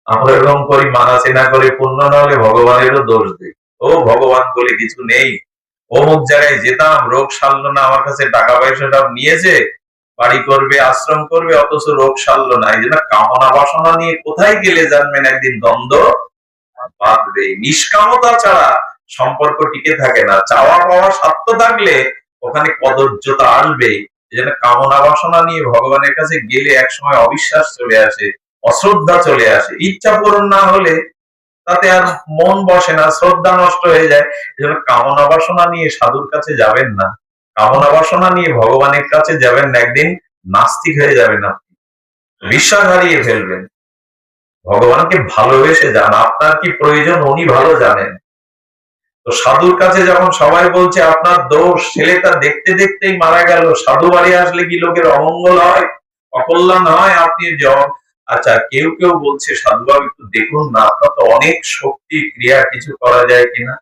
আমরা এরকম করি, মানা চেনা করে, পুণ্য না হলে ভগবানেরও দোষ দিই। ও ভগবান বলে কিছু নেই। অমুক জায়গায় যেতাম, রোগ সারলো না, আমার কাছে টাকা পয়সা সব নিয়েছে, বাড়ি করবে, আশ্রম করবে, অথচ রোগ সারলো না। এই জন্য কামনা বাসনা নিয়ে কোথায় গেলে জানবেন একদিন দ্বন্দ্ব বাঁধবে। নিষ্কামতা ছাড়া সম্পর্ক টিকে থাকে না। চাওয়া পাওয়া স্বার্থ থাকলে ওখানে কদর্যতা আসবে। এই জন্য কামনা বাসনা নিয়ে ভগবানের কাছে গেলে একসময় অবিশ্বাস চলে আসে, অশ্রদ্ধা চলে আসে। ইচ্ছা পূরণ না হলে তাতে আর মন বসে না, শ্রদ্ধা নষ্ট হয়ে যায়। এজন্য কামনা বাসনা নিয়ে সাধুর কাছে যাবেন না, কামনা বাসনা নিয়ে ভগবানের কাছে যাবেন না, একদিন নাস্তিক হয়ে যাবেন, আপনি বিশ্বাস হারিয়ে ফেলবেন। ভগবানকে ভালোবেসে যান, আপনার কি প্রয়োজন উনি ভালো জানেন। তো সাধুর কাছে যখন সবাই বলছে আপনার দোষ, ছেলেটা দেখতে দেখতেই মারা গেল, সাধু বাড়ি আসলে কি লোকের অমঙ্গল হয়, অকল্যাণ হয়? আপনি জবাব। আচ্ছা, কেউ কেউ বলছে সাধুবাবু একটু দেখুন না, আপনার তো অনেক শক্তি, ক্রিয়া, কিছু করা যায় কিনা।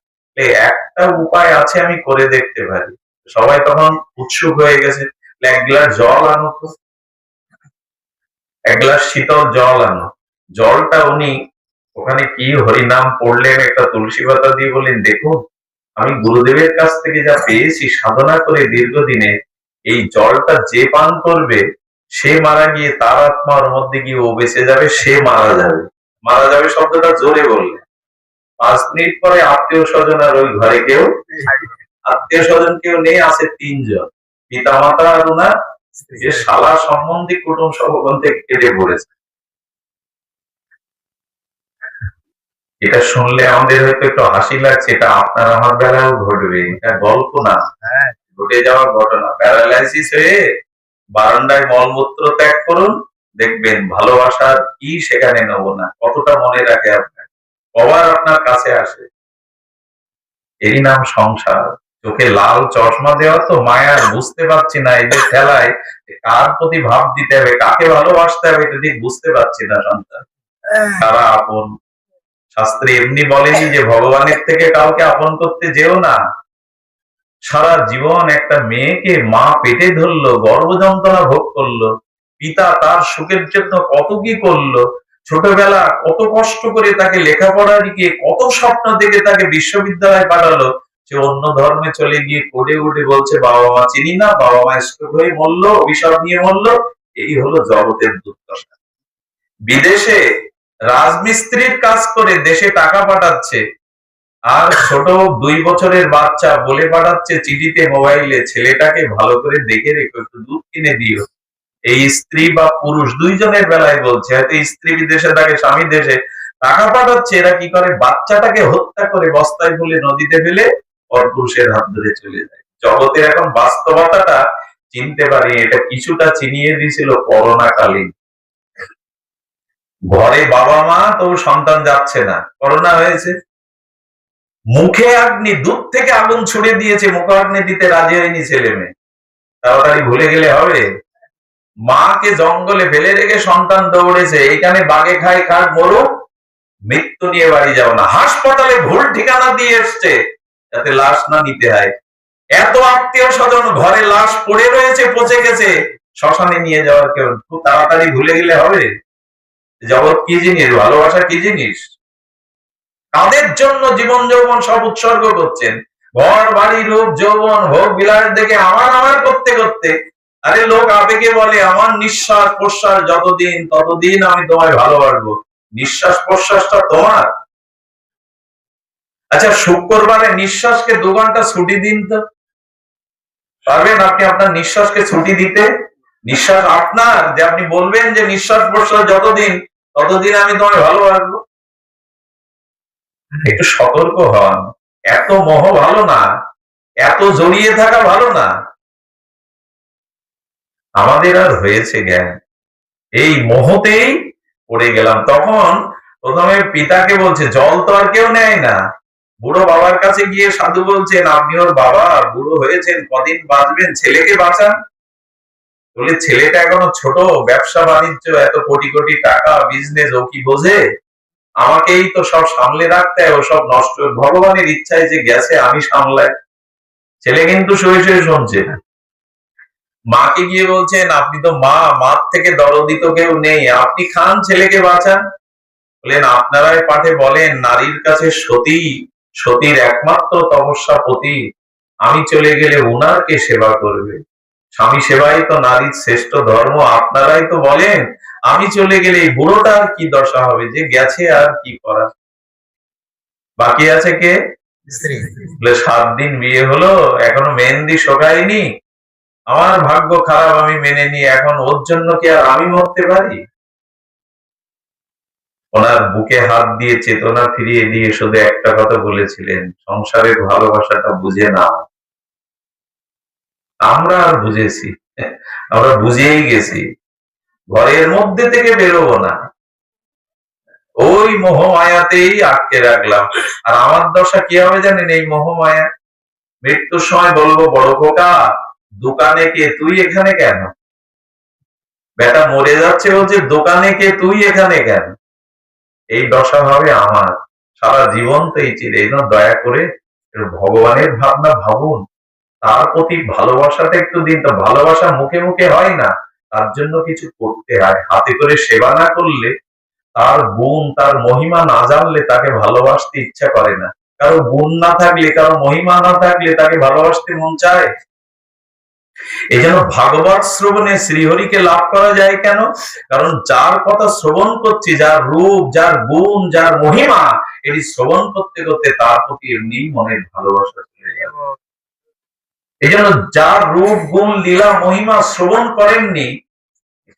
একটা উপায় আছে, আমি করে দেখতে পারি। সবাই তখন উৎসুক হয়ে গেছে, এক গ্লাস জল আনো তো, এক গ্লাস শীতল জল আনো। জলটা উনি ওখানে কি হরিনাম পড়লেন, একটা তুলসী পাতা দিয়ে বললেন, দেখুন আমি গুরুদেবের কাছ থেকে যা পেয়েছি সাধনা করে দীর্ঘদিনে, এই জলটা যে পান করবে সে মারা গিয়ে তার আত্মার মধ্যে গিয়ে ও বেঁচে যাবে, সে মারা যাবে। মারা যাবে শব্দটা জোরে বললেন। 5 মিনিট পরে আত্মীয় স্বজন আর ওই ঘরে কেউ, আত্মীয় স্বজন কেউ নেই, আছে 3 জন, পিতা মাতা আর ওনার যে শালা সম্বন্ধী কুটুম সব ওখান থেকে কেটে পড়েছে। এটা শুনলে আমাদের হয়তো একটু হাসি লাগছে, এটা আপনার আমার বেলাও ঘটবে, এটা গল্প না, ঘটে যাওয়া ঘটনা। প্যারালাইসিস হয়ে বারান্দায় মলমূত্র ত্যাগ করুন, দেখবেন ভালোবাসার কি সেখানে নেব না, কতটা মনে রাখে আপনার, কবার আপনার কাছে আসে। এরই নাম সংসার। চোখে লাল চশমা দেওয়া তো মায়ার, বুঝতে পারছি না এদের খেলায় কার প্রতি ভাব দিতে হবে, কাকে ভালোবাসতে হবে, এটা ঠিক বুঝতে পারছি না। সন্তান তারা আপন, শাস্ত্রে এমনি বলেনি যে ভগবানের থেকে কাউকে আপন করতে যেও না। সারা জীবন একটা মেয়েকে মা পেটে ধরলো, গর্ভ যন্ত্রণা ভোগ করলো, পিতা তার সুখের জন্য কত কি করলো, ছোটবেলা কত কষ্ট করে তাকে লেখাপড়া শিখিয়ে, কত স্বপ্ন দেখে তাকে বিশ্ববিদ্যালয়ে পাঠালো। সে অন্য ধর্মে চলে গিয়ে কোডে উঠে বলছে বাবা মা চিনি না, বাবা মা স্ট্রোক হয়ে মরলো, অভিশাপ নিয়ে মরলো। এই হলো জগতের দুর্দশা। বিদেশে রাজমিস্ত্রির কাজ করে দেশে টাকা পাঠাচ্ছে, আর ছোট 2 বছরের বাচ্চা বলে পাঠাচ্ছে চিঠিতে, মোবাইলে, ছেলেটাকে ভালো করে দেখে রেখো, একটু দুধ কিনে দিও। এই স্ত্রী বা পুরুষ দুইজনের বেলায় বলছে, হয়তো স্ত্রী বিদেশে থাকে, স্বামী দেশে, টাকা পাঠাচ্ছে, এরা কি করে, বাচ্চাটাকে হত্যা করে বস্তায় ফেলে নদীতে ফেলে পরপুরুষের হাত ধরে চলে যায়। জগতের এখন বাস্তবতাটা চিনতে পারি, এটা কিছুটা চিনিয়ে দিয়েছিল করোনা কালীন। ঘরে বাবা মা, তো সন্তান যাচ্ছে না, করোনা হয়েছে, মুখে অগ্নি, দূর থেকে আগুন ছুড়ে দিয়েছে, মুখে অগ্নি দিতে রাজি হয়নি ছেলে মেয়ে, তাড়াতাড়ি ভুলে গেলে হবে? মাকে জঙ্গলে ফেলে রেখে সন্তান দৌড়েছে, এইখানে বাঘে খায় খাক মরুক, মৃত্যু নিয়ে বাড়ি যাও না, হাসপাতালে ভুল ঠিকানা দিয়ে এসছে যাতে লাশ না নিতে হয়। এত আত্মীয় স্বজন, ঘরে লাশ পড়ে রয়েছে, পচে গেছে, শ্মশানে নিয়ে যাওয়ার কেউ, খুব তাড়াতাড়ি ভুলে গেলে হবে? জগৎ কি জিনিস, ভালোবাসা কি জিনিস, তাদের জন্য জীবন যৌবন সব উৎসর্গ করছেন। ঘর বাড়ি রূপ যৌবন ভোগ বিলাস দেখে আমার আমার করতে করতে, আরে লোক আবেগে বলে আমার নিঃশ্বাস প্রশ্বাস যতদিন ততদিন আমি তোমায় ভালোবাসবো, নিঃশ্বাস প্রশ্বাসটা তোমার? আচ্ছা, শুক্রবারে নিঃশ্বাসকে 2 ঘন্টা ছুটি দিন তো, পারবেন আপনি আপনার নিঃশ্বাসকে ছুটি দিতে? নিঃশ্বাস আপনার, যে আপনি বলবেন যে নিঃশ্বাস প্রশ্বাস যতদিন ততদিন আমি তোমায় ভালোবাসবো? একটু সতর্ক হন, এত মোহ ভালো না, এত জড়িয়ে থাকা ভালো না। আমাদের আর হয়েছে জ্ঞান, এই মোহতেই পড়ে গেলাম। তখন প্রথমে পিতাকে বলছে, জল তো আর কেউ নেয় না, বুড়ো বাবার কাছে গিয়ে সাধু বলছেন, আপনি ওর বাবা, বুড়ো হয়েছেন, কদিন বাঁচবেন, ছেলেকে বাঁচান। বলে ছেলেটা এখনো ছোট, ব্যবসা বাণিজ্য, এত কোটি কোটি টাকা, বিজনেস, ও কি বোঝে, আমাকেই তো সব সামলে রাখতে হয়, ও সব নষ্ট, ভগবানের ইচ্ছায় যে গেছে আমি সামলাই। ছেলে কিন্তু শুয়ে শুয়ে শুনছে। মাকে গিয়ে বলছেন, আপনি তো মা, মার থেকে দরদি তো কেউ নেই, আপনি খান, ছেলেকে বাঁচান। বলেন, আপনারাই পাঠে বলেন, নারীর কাছে সতী, সতীর একমাত্র তপস্যা পতি, আমি চলে গেলে উনার কে সেবা করবে, স্বামী সেবাই তো নারীর শ্রেষ্ঠ ধর্ম, আপনারাই তো বলেন, আমি চলে গেলে এই বুড়োটার কি দশা হবে, যে গেছে আর কি করা, বাকি আছে কে? স্ত্রী। বলে 7 দিন বিয়ে হলো, এখনো মেহেন্দি শোকায়নি, আমার ভাগ্য খারাপ, আমি মেনে নিই, এখন ওর জন্য কি আর আমি মরতে পারি? ওনার বুকে হাত দিয়ে চেতনা ফিরিয়ে দিয়ে শুধু একটা কথা বলেছিলেন, সংসারের ভালোবাসাটা বুঝে নাও। আমরা আর বুঝেছি, আমরা বুঝেই গেছি, ঘরের মধ্যে থেকে বেরোবো না, ওই মোহমায়াতেই আটকে রাখলাম। আর আমার দশা কি হবে জানেন, এই মোহমায়া, মৃত্যুর সময় বলবো, বড় খোকা, দোকানে কে, তুই এখানে কেন? বেটা মরে যাচ্ছে, বলছে দোকানে কে, তুই এখানে কেন? এই দশা হবে আমার সারা জীবন। তো এই চিন্তা, এই জন্য দয়া করে ভগবানের ভাবনা ভাবুন, তার প্রতি ভালোবাসাটা একটু দিন। তো ভালোবাসা মুখে মুখে হয় না, তার জন্য কিছু করতে হয়, হাতে করে সেবা না করলে, তার গুণ তার মহিমা না জানলে তাকে ভালোবাসতে ইচ্ছা করে না। কারো গুণ না থাকলে, কারো মহিমা না থাকলে তাকে ভালোবাসতে মন চায়। এই জন্য ভাগবত শ্রবণে শ্রীহরিকে লাভ করা যায় কেন? কারণ যার কথা শ্রবণ করছি, যার রূপ, যার গুণ, যার মহিমা, এটি শ্রবণ করতে করতে তার প্রতি এমনি মনের ভালোবাসা চলে যাবে। এই জন্য যার রূপ, গুণ, লীলা, মহিমা শ্রবণ করেননি,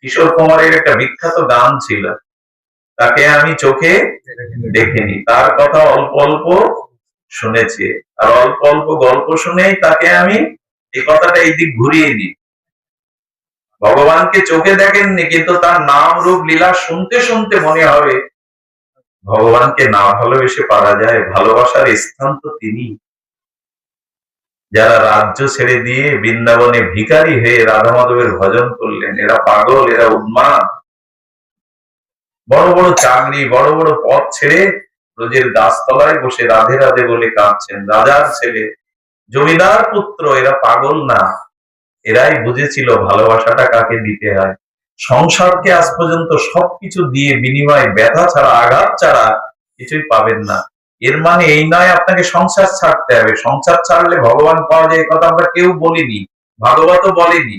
কিশোর কুমারের একটা বিখ্যাত গান ছিল, তাকে আমি চোখে দেখিনি, তার কথা অল্প অল্প শুনেছি, আর অল্প অল্প গল্প শুনেই তাকে আমি, এই কথাটা এই দিক ঘুরিয়ে দিই, ভগবানকে চোখে দেখেননি, কিন্তু তার নাম রূপ লীলা শুনতে শুনতে মনে হবে ভগবানকে না ভালোবেসে পারা যায়, ভালোবাসার স্থান তো তিনি। যারা রাজ্য ছেড়ে দিয়ে বৃন্দাবনে ভিখারি হয়ে রাধা মাধবের ভজন করলেন, এরা পাগল, এরা উন্মাদ। বড় বড় চাকরি, বড় বড় পথ ছেড়ে রোজের গাছতলায় বসে রাধে রাধে বলে কাঁদছেন, রাজার ছেলে, জমিদার পুত্র, এরা পাগল না, এরাই বুঝেছিল ভালোবাসাটা কাকে দিতে হয়। সংসারকে আজ পর্যন্ত সবকিছু দিয়ে বিনিময় ব্যথা ছাড়া, আঘাত ছাড়া কিছুই পাবেন না। এর মানে এই নয় আপনাকে সংসার ছাড়তে হবে, সংসার ছাড়লে ভগবান পাওয়া যায়, কথা আমরা কেউ বলিনি, ভাগবত বলেনি।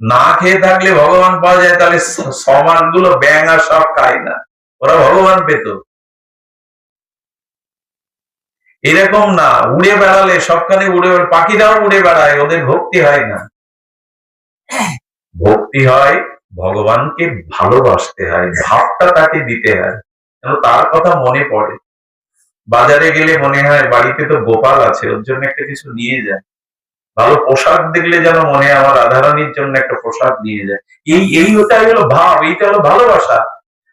না খেয়ে থাকলে ভগবান পাওয়া যায়, তাহলে সমাজ গুলো ব্যাং আর সব খায় না, ওরা ভগবান পেত। এরকম না, উড়ে বেড়ালে সবখানে উড়ে, পাখিরাও উড়ে বেড়ায়, ওদের ভক্তি হয় না। ভক্তি হয় ভগবানকে ভালোবাসতে হয়, ভাবটা তাকে দিতে হয়, যেন তার কথা মনে পড়ে। বাজারে গেলে মনে হয় বাড়িতে তো গোপাল আছে, ওর জন্য একটা কিছু নিয়ে যায়। ভালো পোশাক দেখলে যেন মনে হয় আমার রাধারানীর জন্য একটা পোশাক নিয়ে যায়। এই ওটাই হলো ভাব, এইটা হলো ভালোবাসা।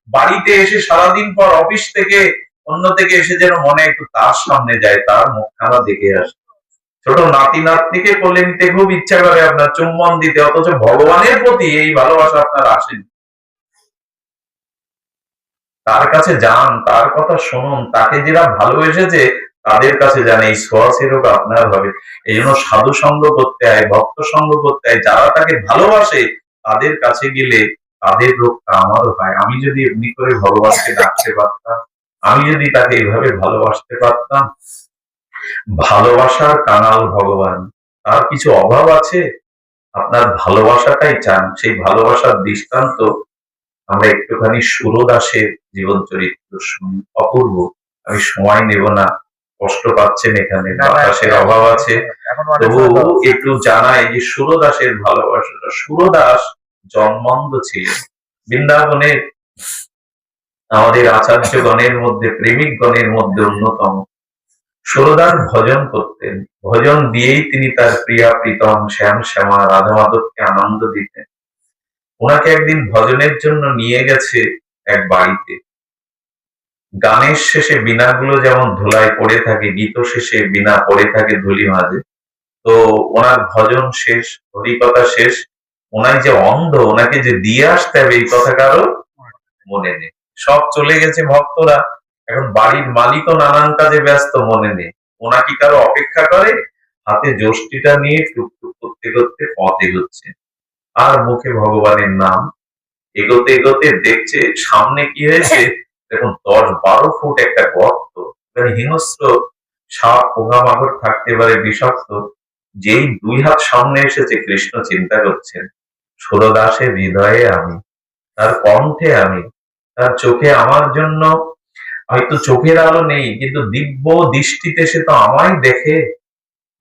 বাড়িতে এসে সারাদিন পর অফিস থেকে অন্য থেকে এসে যেন মনে একটু তার সামনে যায়, তার মুখখানা দেখে আসে। ছোট নাতি নাতনিকে কোলে নিতে খুব ইচ্ছা করে আপনার, চুম্বন দিতে, অথচ ভগবানের প্রতি এই ভালোবাসা আপনার আসেনি। তার কাছে যান, তার কথা শুনুন, তাকে যারা ভালোবেসেছে তাদের কাছে যান, এই ছোঁয়াচে রোগ আপনার হবে। এই জন্য সাধু সঙ্গ করতে হয়, ভক্ত সঙ্গ করতে হয়, যারা তাকে ভালোবাসে তাদের কাছে গেলে তাদের রোগটা আমারও হয়। আমি যদি এমনি করে ভগবানকে ডাকতে পারতাম, আমি যদি তাকে এইভাবে ভালোবাসতে পারতাম। ভালোবাসার কাঙাল ভগবান, তার কিছু অভাব আছে? আপনার ভালোবাসাটাই চান। সেই ভালোবাসার দৃষ্টান্ত আমরা একটুখানি সুরদাসের জীবন চরিত্র শুনি, অপূর্ব। আমি সময় নেব না, কষ্ট পাচ্ছেন এখানে, বাতাসের অভাব আছে, তবু একটু জানাই যে সুরদাসের ভালোবাসাটা। সুরদাস জন্মান্ধ ছিলেন। বৃন্দাবনের আমাদের আচার্যগণের মধ্যে, প্রেমিক গণের মধ্যে অন্যতম। সুরদাস ভজন করতেন, ভজন দিয়েই তিনি তার প্রিয়া প্রীতম শ্যাম শ্যামা রাধা মাধবকে আনন্দ দিতেন। ওনাকে একদিন ভজনের জন্য নিয়ে গেছে এক বাড়িতে। গানের শেষে বীণাগুলো যেমন ধুলায় পড়ে থাকে, গীত শেষে বীণা পড়ে থাকে ধুলি মাঝে, তো ওনার ভজন শেষ, হরিকথা শেষ, ওনার যে অন্ধ, ওনাকে যে দিয়ে আসতে হবে এই কথা কারো মনে নেই। সব চলে গেছে ভক্তরা, এখন বাড়ির মালিকও নানান কাজে ব্যস্ত, মনে নেই। ওনা কি কারো অপেক্ষা করে? হাতে যষ্টিটা নিয়ে টুকটুক করতে করতে পথ এগোচ্ছে, আর মুখে ভগবানের নাম। এগোতে এগোতে দেখছে সামনে কি হয়েছে, দেখুন 10-12 ফুট একটা গর্ত, হিংস্র সাপ পোকামাকড় থাকতে পারে, বিষাক্ত। যেই 2 হাত সামনে এসেছে, কৃষ্ণ চিন্তা করছেন সুরদাসের হৃদয়ে আমি, তার কণ্ঠে আমি, তার চোখে আমার জন্য হয়তো চোখের আলো নেই, কিন্তু দিব্য দৃষ্টিতে সে তো আমায় দেখে।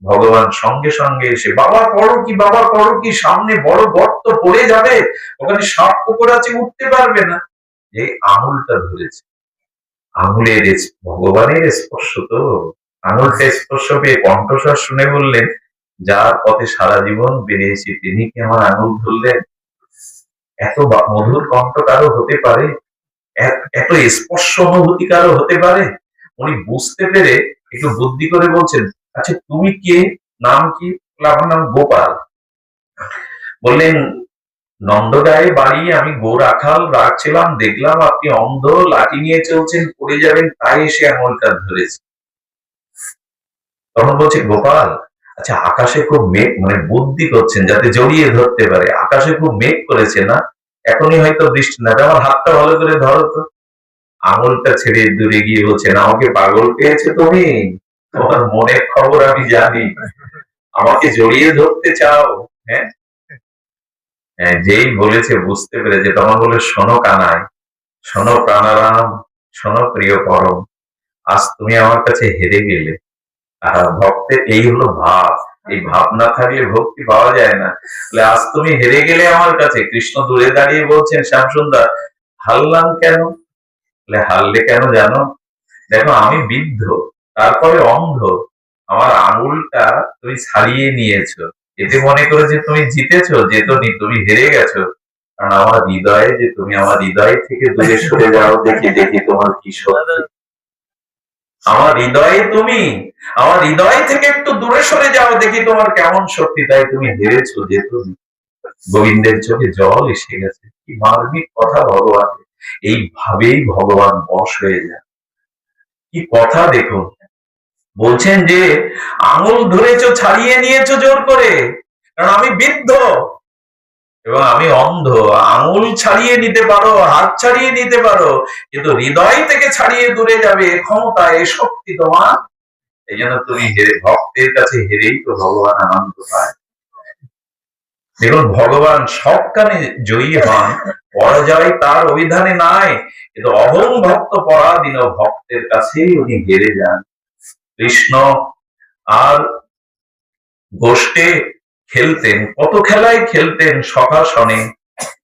ভগবান সঙ্গে সঙ্গে এসে, বাবা করো কি, বাবা করো কি, সামনে বড় গর্ত, পড়ে যাবে, ওখানে সাপ কুকুর আছে, উঠতে পারবে না। এই আঙুলটা ধরেছে, আঙুলের ভগবানের স্পর্শ তো, আঙুলটা স্পর্শ পেয়ে কণ্ঠস্বর শুনে বললেন, যার পথে সারা জীবন বেরিয়েছি তিনি কি আমার আঙুল ধরলেন? এত মধুর কণ্ঠ কারো হতে পারে? এত স্পর্শ অনুভূতি কারো হতে পারে? উনি বুঝতে পেরে একটু বুদ্ধি করে বলছেন, আচ্ছা তুমি কে, নাম কি? আমার নাম গোপাল। বললেন, নন্দগাঁয়ে বাড়ি, আমি গো রাখাল রাখছিলাম, দেখলাম আপনি অন্ধ, লাঠি নিয়ে চলছেন, পড়ে যাবেন, তাই এসে আঙুলটা ধরেছে। তখন বলছে, গোপাল, আচ্ছা আকাশে খুব মেঘ, মানে বুদ্ধি করছেন যাতে জড়িয়ে ধরতে পারে, আকাশে খুব মেঘ করেছে না, এখনই হয়তো বৃষ্টি না, আমার হাতটা ভালো করে ধরো তো। আঙুলটা ছেড়ে দূরে গিয়ে বলছেন, আমাকে পাগল পেয়েছে তুমি? তোমার মনের খবর আমি জানি, আমাকে জড়িয়ে ধরতে চাও? হ্যাঁ, যেই বলেছে বুঝতে পেরেছে, তখন বলে, শোনো কানাই, শোনো প্রাণারাম, শোনো প্রিয় পরম, আজ তুমি আমার কাছে হেরে গেলে। ভক্তের এই হলো ভাব, এই ভাব না থাকলে ভক্তি পাওয়া যায় না। আজ তুমি হেরে গেলে আমার কাছে। কৃষ্ণ দূরে দাঁড়িয়ে বলছেন, শ্যামসুন্দর, হারলাম কেন? হারলে কেন জানো? দেখো আমি বৃদ্ধ, তারপরে অন্ধ, আমার আঙুলটা তুমি ছাড়িয়ে নিয়েছো, এতে মনে করে যে তুমি জিতেছো, যেতনি, তুমি হেরে গেছো। কারণ আমার হৃদয়ে যে তুমি, আমার হৃদয় থেকে দূরে সরে যাও, দেখি দেখি তোমার কি শক্তি। আমার হৃদয়ে তুমি, আমার হৃদয় থেকে একটু দূরে সরে যাও, দেখি তোমার কেমন শক্তি, তাই তুমি হেরেছো, যেতনি। গোবিন্দের চোখে জল এসে গেছে। কি মার্মিক কথা ভগবান! এইভাবেই ভগবান বশ হয়ে যায়। কি কথা দেখুন, বলছেন যে আঙুল ধরেছো, ছাড়িয়ে নিয়েছো জোর করে, কারণ আমি বৃদ্ধ এবং আমি অন্ধ। আঙুল ছাড়িয়ে নিতে পারো, হাত ছাড়িয়ে নিতে পারো, কিন্তু হৃদয় থেকে ছাড়িয়ে দূরে যাবে এ ক্ষমতা, এ শক্তি তোমার। এই জন্য তুমি হেরে, ভক্তের কাছে হেরেই তো ভগবান আনন্দ পায়। দেখুন, ভগবান সবখানে জয়ী হন, পরাজয় তার অভিধানে নাই, কিন্তু অহং ভক্ত পরাধীন, ভক্তের কাছেই উনি হেরে যান। কৃষ্ণ আর গোষ্ঠে খেলতেন, কত খেলাই খেলতেন সখাসনে।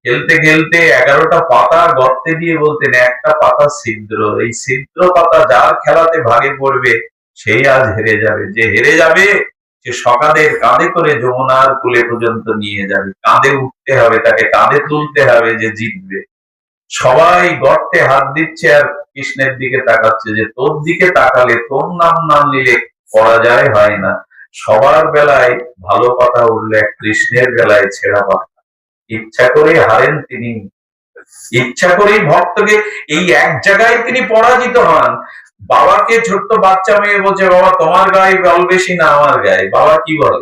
খেলতে খেলতে 11টা পাতা গর্তে দিয়ে বলতেন একটা পাতা ছিদ্র, এই ছিদ্র পাতা যার খেলাতে ভাগে পড়বে সেই আজ হেরে যাবে। যে হেরে যাবে সে সকাদের কাঁধে করে যমুনার কূলে পর্যন্ত নিয়ে যাবে। কাঁধে উঠতে হবে, তাকে কাঁধে তুলতে হবে যে জিতবে। সবাই গর্তে হাত দিচ্ছে আর কৃষ্ণের দিকে তাকাচ্ছে, যে তোর দিকে তাকালে, তোর নাম না নিলে পরাজয় হয় না। সবার বেলায় ভালো কথা উঠলে কৃষ্ণের বেলায় ছেঁড়া কথা। ইচ্ছা করে হারেন তিনি, ইচ্ছা করেই ভক্তকে এই এক জায়গায় তিনি পরাজিত হন। বাবাকে ছোট্ট বাচ্চা মেয়ে বলছে, বাবা তোমার গায়ে বল বেশি না আমার গায়ে। বাবা কি বলে?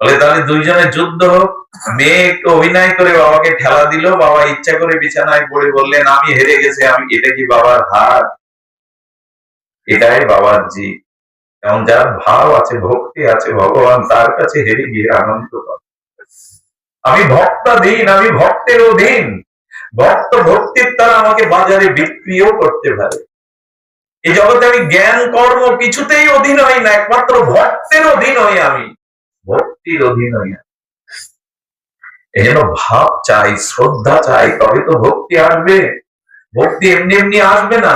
বলে তাহলে দুইজনের যুদ্ধ হোক। মেয়ে একটু অভিনয় করে বাবাকে ঠেলা দিল, বাবা ইচ্ছা করে বিছানায় পড়ে বললেন আমি হেরে গেছি। এটা কি বাবার হার? এটাই বাবার জিত। এবং যার ভাব আছে, ভক্তি আছে, ভগবান তার কাছে হেরে গিয়ে আনন্দ পাবে। আমি ভক্তাধীন, আমি ভক্তের অধীন। ভক্ত ভক্তির দ্বারা আমাকে বাজারে বিক্রিও করতে পারে। এই জগতে আমি জ্ঞান কর্ম কিছুতেই অধীন হই না, একমাত্র ভক্তের অধীন হই আমি, ভক্তির অধীন হই না। এই জন্য ভাব চাই, শ্রদ্ধা চাই, তবে তো ভক্তি আসবে। ভক্তি এমনি এমনি আসবে না।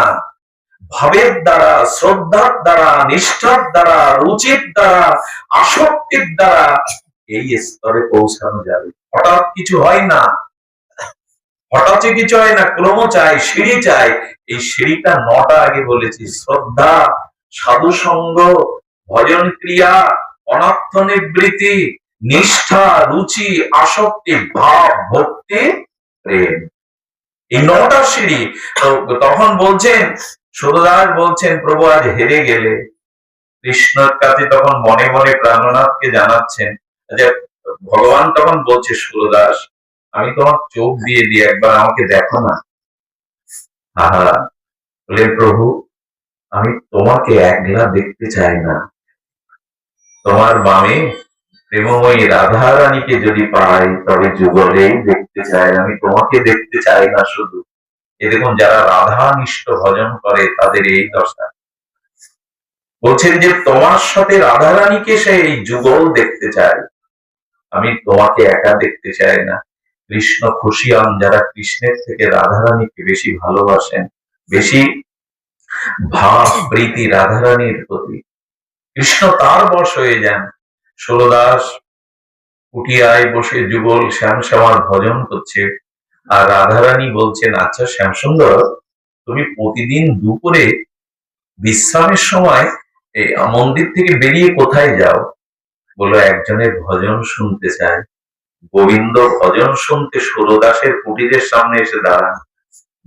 ভাবের দ্বারা, শ্রদ্ধার দ্বারা, নিষ্ঠার দ্বারা, রুচির দ্বারা, আসক্তির দ্বারা এই স্তরে পৌঁছানো যাবে। হঠাৎ কিছু হয় না, হঠাৎ কিছু হয় না, ক্রম চাই, সিঁড়ি চাই। এই সিঁড়িটা 9টা আগে বলেছি: শ্রদ্ধা, সাধু সঙ্গ, ভজন ক্রিয়া, অনাত্ম নিবৃত্তি, নিষ্ঠা, রুচি, আসক্তি, ভাব, ভক্তি, প্রেম। এই 9টা সিঁড়ি। তখন বলছেন, সুরদাস বলছেন, প্রভু আজ হেরে গেলে। কৃষ্ণের কাছে তখন মনে মনে প্রাণনাথকে জানাচ্ছেন যে ভগবান তখন বলছে, সুরদাস আমি তোমার চোখ দিয়ে দিয়ে একবার আমাকে দেখো না। আহা, বলে প্রভু আমি তোমাকে একলা দেখতে চাই না, তোমার বামে প্রেমময়ী রাধা রানীকে যদি পাই তবে যুগলেই দেখতে চাই, আমি তোমাকে দেখতে চাই না শুধু। এ দেখুন, যারা রাধা নিষ্ঠ ভজন করে তাদের এই দশা। বলছেন যে তোমার সাথে রাধা রানীকে সেই যুগল দেখতে চাই, আমি তোমাকে একা দেখতে চাই না। কৃষ্ণ খুশি হন যারা কৃষ্ণের থেকে রাধা রানীকে বেশি ভালোবাসেন, বেশি ভাব প্রীতি রাধা রানীর প্রতি। কৃষ্ণ তার বশ হয়ে যান। সুরদাস কুটিয়ায় বসে যুগল শ্যাম শ্যামার ভজন করছে, আর রাধারানী বলছেন, আচ্ছা শ্যামসুন্দর তুমি প্রতিদিন দুপুরে বিশ্রামের সময় মন্দির থেকে বেরিয়ে কোথায় যাও? বলো একজনের ভজন শুনতে চাই। গোবিন্দ ভজন শুনতে সুরদাসের কুটিরের সামনে এসে দাঁড়ান।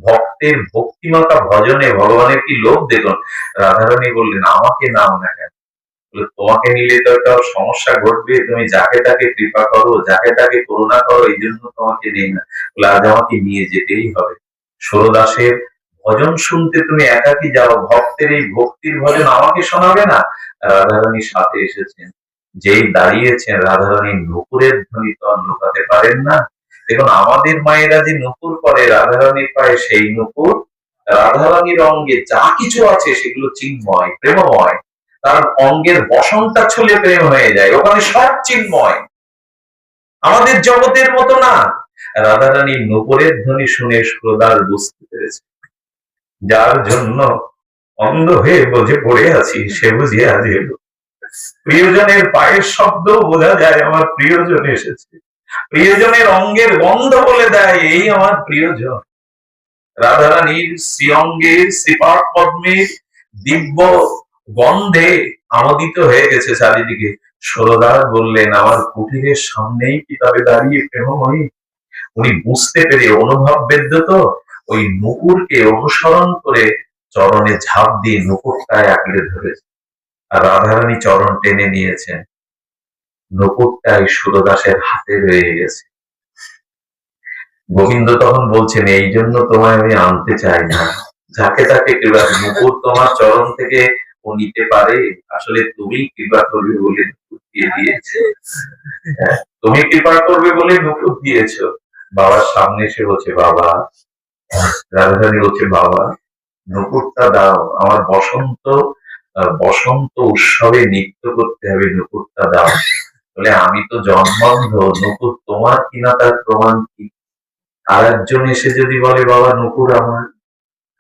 ভক্তের ভক্তিমাতা ভজনে ভগবানের কি লোভ দেখুন। রাধারানী বললেন, আমাকে নাও না কেন? তোমাকে নিলে তো একটা সমস্যা ঘটবে, তুমি যাকে তাকে কৃপা করো, যাকে তাকে করুণা করো, এই জন্য তোমাকে নেই না। বলে আজ আমাকে নিয়ে যেতেই হবে। সুরদাসের ভজন শুনতে তুমি একাকি যাও, ভক্তের এই ভক্তির ভজন আমাকে শোনাবে না? রাধারানীর সাথে এসেছেন, যেই দাঁড়িয়েছেন রাধারানীর নুপুরের ধ্বনি তো আর লুকাতে পারেন না। দেখুন আমাদের মায়েরা যে নুপুর করে রাধারানীর পায়ে, সেই নুপুর রাধারানীর অঙ্গে যা কিছু আছে সেগুলো চিন্ময়, প্রেমময়। তার অঙ্গের বসনটা ছুলে প্রেম হয়ে যায়, ওখানে সব চিন্ময়। আমাদের জগতের মতো না। রাধারানীর নুপুরের ধ্বনি শুনে সুরদাস বুঝতে পেরেছে, যার জন্য অন্ধ হয়ে বোঝে পড়ে আছি সে বুঝি আজ এলো। প্রিয়জনের পায়ের শব্দ বোঝা যায় আমার প্রিয়জন এসেছে। প্রিয়জনের অঙ্গের গন্ধ বলে দেয় এই আমার প্রিয়জন। রাধারানীর শ্রীঅঙ্গের শ্রীপাদ পদ্মের দিব্য গন্ধে আমোদিত হয়ে গেছে চারিদিকে। সুরদাস বললেন, আমার কুটিরের সামনেই কি তবে দাঁড়িয়ে প্রেমময়ী? উনি বুঝতে পেরে অনুভব বেদ্য তো ওই নুপুরকে অনুসরণ করে চরণে ঝাঁপ দিয়ে নুপুরটায় আঁকড়ে ধরেছে, আর রাধারানী চরণ টেনে নিয়েছেন। নুপুরটাই সুরদাসের হাতে রয়ে গেছে। গোবিন্দ তখন বলছেন, এই জন্য তোমায় আমি আনতে চাই না, যাকে তাকে কৃপা। নুপুর তোমার চরণ থেকে ও নিতে পারে, আসলে তুমি কৃপা করবে বলে নুপুর দিয়ে দিয়েছে। তুমি কৃপা করবে বলে নুপুর দিয়েছ। বাবার সামনে এসে বলছে, বাবা। রাধারানী বলছে, বাবা নুপুরটা দাও, আমার বসন্ত বসন্ত উৎসবে নৃত্য করতে হবে, নুপুরটা দাও। বলে আমি তো জন্মান্ধ, নুপুর তোমার কিনা তার প্রমাণ কি? আর একজন এসে যদি বলে বাবা নুপুর আমার,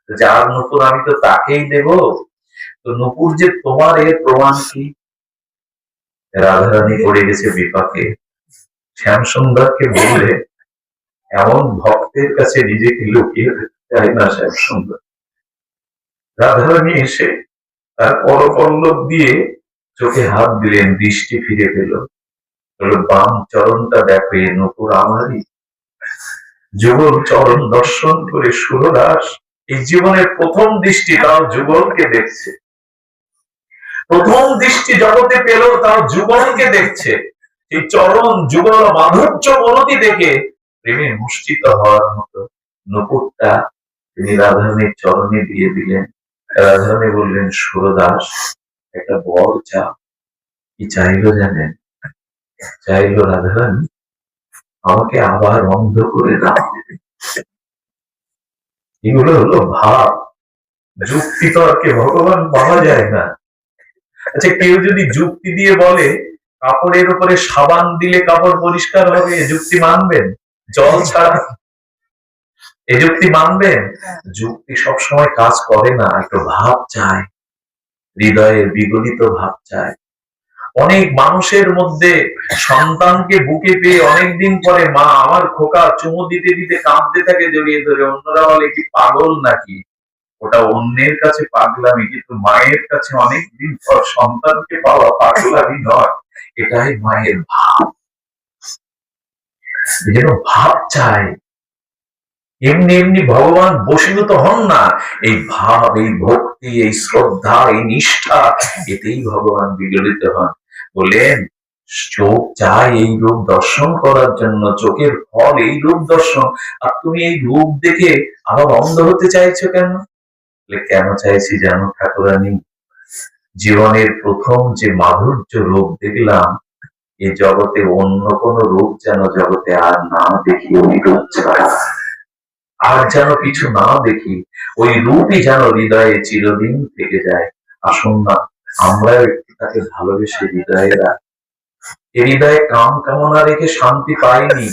যার নুপুর আমি তো তাকেই দেব, তো নুপুর যে তোমার এর প্রমাণ কি? রাধারানী পড়ে গেছে বিপাকে। শ্যামসুন্দরকে বললে এমন ভক্তের কাছে নিজেকে লুকিয়ে রাখতে চায় না শ্যামসুন্দর। রাধারানী এসে তার করপল্লব দিয়ে চোখে হাত দিলেন, দৃষ্টি ফিরে পেল, বলল বাম চরণটা দেখো, এ নুপুর আমারই। যুগল চরণ দর্শন করে সুরদাস এই জীবনের প্রথম দৃষ্টি তাও যুগলকে দেখছে, প্রথম দৃষ্টি জগতে পেল তাও যুগলকে দেখছে। এই চরণ যুগল মাধুর্য বনতি দেখে প্রেমে মুষ্টিত হওয়ার মতো নুপুরটা তিনি রাধারানীর চরণে দিয়ে দিলেন। রাধারানী বললেন সুরদাস একটা বর চা। কি চাইলো জানেন? চাইলো রাধারানী আমাকে আবার অন্ধ করে দাও। এগুলো হলো ভাব, যুক্তি তর্কে ভগবান পাওয়া যায় না। আচ্ছা, কেউ যদি যুক্তি দিয়ে বলে কাপড়ের উপরে সাবান দিলে কাপড় পরিষ্কার হবে, যুক্তি মানবেন? জল ছাড়া এই যুক্তি মানবেন? যুক্তি সবসময় কাজ করে না, একটু ভাব চায়, হৃদয়ের বিগলিত ভাব চায়। অনেক মানুষের মধ্যে সন্তানকে বুকে পেয়ে অনেকদিন পরে মা আমার খোকা চুমু দিতে দিতে কাঁদতে থাকে জড়িয়ে ধরে, অন্যরা বলে কি পাগল নাকি? ওটা অন্যের কাছে পাগলামি, কিন্তু মায়ের কাছে অনেকদিন পর সন্তানকে পাওয়া পাগলামি নয়, এটাই মায়ের ভাব। যেন ভাব চায়। এমনি এমনি ভগবান বশীভূত হন না, এই ভাব, এই ভক্তি, এই শ্রদ্ধা, এই নিষ্ঠা, এতেই ভগবান বিগলিত হন। বলেন চোখ চায় এই রূপ দর্শন করার জন্য, চোখের ফল এই রূপ দর্শন, আর তুমি এই রূপ দেখে আবার অন্ধ হতে চাইছো কেন? কেন চাইছি জানো ঠাকুরানী? জীবনের প্রথম যে মাধুর্য রূপ দেখলাম, এই জগতে অন্য কোন রূপ যেন জগতে আর না দেখি, ওই রূপ ছাড়া আর যেন কিছু না দেখি, ওই রূপই যেন হৃদয়ে চিরদিন থেকে যায়। আসুন না আমরা একটু তাকে ভালোবেসে হৃদয়ে রাখি। হৃদয়ে কাম কামনা রেখে শান্তি পাইনি,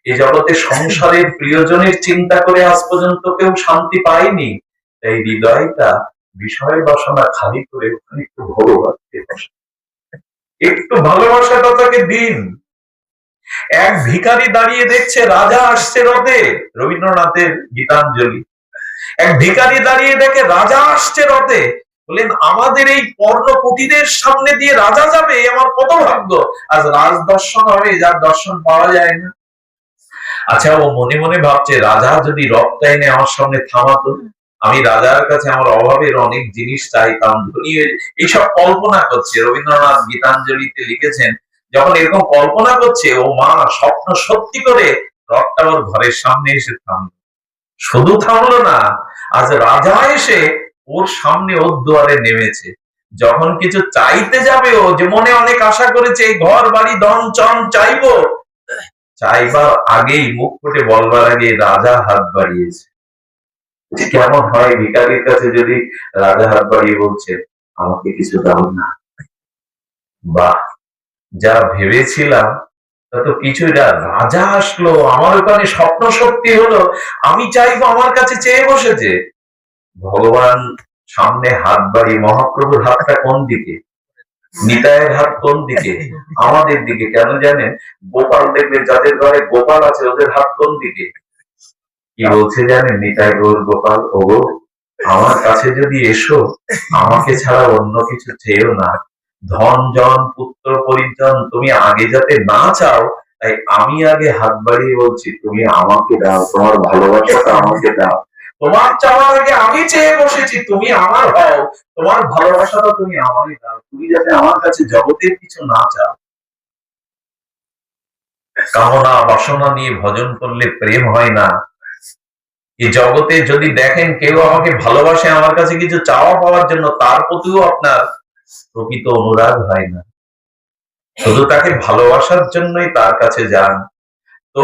এ জগতে সংসারের প্রিয়জনের চিন্তা করে আজ পর্যন্ত কেউ শান্তি পায়নি। তাই হৃদয়টা বিষয় বাসনা খালি করে ওখানে একটু ভগবানকে একটু ভালোবাসাটা তাকে দিন। এক ভিখারি দাঁড়িয়ে দেখছে রাজা আসছে রথে, রবীন্দ্রনাথের গীতাঞ্জলি। এক ভিখারি দাঁড়িয়ে দেখে রাজা আসছে রথে, বললেন আমাদের এই পর্ণ কুটিরের সামনে দিয়ে রাজা যাবে, আমার কত ভাগ্য, আজ রাজ দর্শন হবে, যার দর্শন পাওয়া যায় না। আচ্ছা, ও মনে মনে ভাবছে রাজা যদি রথটা এনে আমার সামনে থামাতো, আমি রাজার কাছে আমার অভাবের অনেক জিনিস চাইতাম, ধনী এইসব কল্পনা করছে। রবীন্দ্রনাথ গীতাঞ্জলিতে লিখেছেন যখন এরকম কল্পনা করছে, ও মা স্বপ্ন সত্যি করে রথটা ওর ঘরের সামনে এসে থামলো। শুধু থামলো না, আজ রাজা এসে ওর সামনে ওর দুয়ারে নেমেছে। যখন কিছু চাইতে যাবে, ও যে মনে অনেক আশা করেছে এই ঘর বাড়ি ধন চন চাইবো, চাইবার আগেই মুখ ফুটে বলবার আগে রাজা হাত বাড়িয়েছে। কেমন হয় ভিখারির কাছে যদি রাজা হাত বাড়িয়ে বলছে আমাকে কিছু দাও না? বাহ, যা ভেবেছিলাম তা তো কিছুই না, রাজা আসলো, আমার ওখানে স্বপ্ন সত্যি হলো, আমি চাইবো আমার কাছে চেয়ে বসেছে। ভগবান সামনে হাত বাড়িয়ে, মহাপ্রভুর হাতটা কোন দিকে? নিতাইয়ের হাত কোন দিকে? আমাদের দিকে। কেন জানেন? গোপাল দেখবে যাদের ঘরে গোপাল আছে ওদের হাত কোন দিকে? কি বলছে জানেন নিতাই গৌর গোপাল? ওগো আমার কাছে যদি এসো, আমাকে ছাড়া অন্য কিছু চেয়েও না, ধন জন পুত্র পরিজন তুমি আগে যাতে না চাও, তাই আমি আগে হাত বাড়িয়ে বলছি তুমি আমাকে দাও, তোমার ভালোবাসাটা আমাকে দাও। তোমার চাওয়ার আগে আমি চেয়ে বসেছি তুমি আমার হও, তোমার ভালোবাসাটা তুমি আমারই দাও, তুমি যাতে আমার কাছে জগতের কিছু না চাও। কামনা বাসনা নিয়ে ভজন করলে প্রেম হয় না। এই জগতে যদি দেখেন কেউ আমাকে ভালোবাসে আমার কাছে কিছু চাওয়া পাওয়ার জন্য, তার প্রতিও আপনার প্রকৃত অনুরাগ হয় না, শুধু তাকে ভালোবাসার জন্যই তার কাছে যান। তো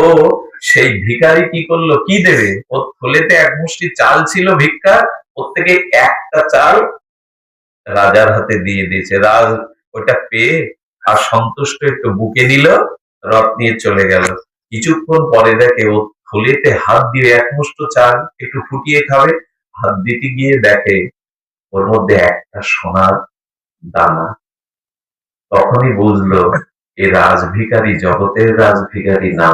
সেই ভিখারি কি করলো? কি দেবে? ওর থলেতে এক মুষ্টি চাল ছিল ভিক্ষার, ওর থেকে একটা চাল রাজার হাতে দিয়ে দিয়েছে। রাজ ওটা পেয়ে আর সন্তুষ্ট একটু বুকে নিল, রথ নিয়ে চলে গেল। কিছুক্ষণ পরে দেখে ও থলেতে হাত দিয়ে এক মুষ্ঠ চাল একটু ফুটিয়ে খাবে, হাত দিতে গিয়ে দেখে ওর মধ্যে একটা সোনার দানা। তখনই বুঝলো এ রাজভিখারি জগতের রাজভিখারি না,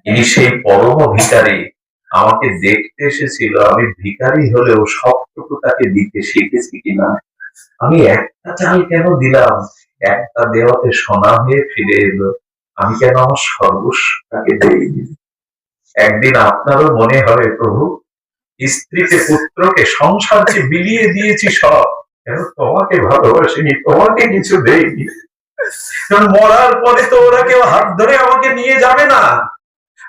ইনি সেই পরম ভিখারি। আমাকে দেখতে এসেছিল, আমি ভিখারি হলেও সবটুকু তাকে দিতে শিখেছি কিনা। আমি একটা চাল কেন দিলাম, একটা দেওয়াতে সোনা হয়ে ফিরে এলো, আমি কেন আমার সর্বস্ব তাকে দেইনি। একদিন আপনারও মনে হবে প্রভু, স্ত্রীকে পুত্রকে সংসার যে বিলিয়ে দিয়েছি সব, কেন তোমাকে ভালোবাসিনি, তোমাকে কিছু দেইনি। কারণ মরার পরে তো ওরা কেউ হাত ধরে আমাকে নিয়ে যাবে না,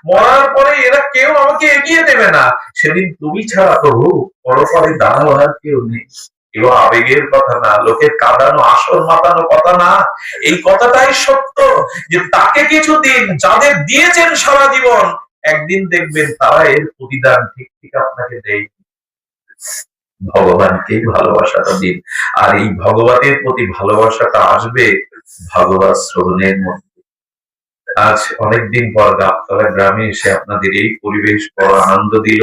মরার পরে এরা কেউ আমাকে এগিয়ে দেবে না। সেদিন তুমি ছাড়া প্রভু পরপরে দাঁড়াবার কেউ নেই। কেউ আবেগের কথা না, লোকের কাঁদানো আসর মাতানো কথা না, এই কথাটাই সত্য যে তাকে কিছু দিন যাদের দিয়েছেন সারা জীবন, একদিন দেখবেন তারা এর প্রতিদান ঠিক ঠিক আপনাকে দেয়। ভগবানকেই ভালোবাসাটা দিন, আর এই ভগবানের প্রতি ভালোবাসাটা আসবে ভগবত শ্রবণের মধ্যে। আজ অনেকদিন পর গাবতলা গ্রামে এসে আপনাদের এই পরিবেশ বড় আনন্দ দিল।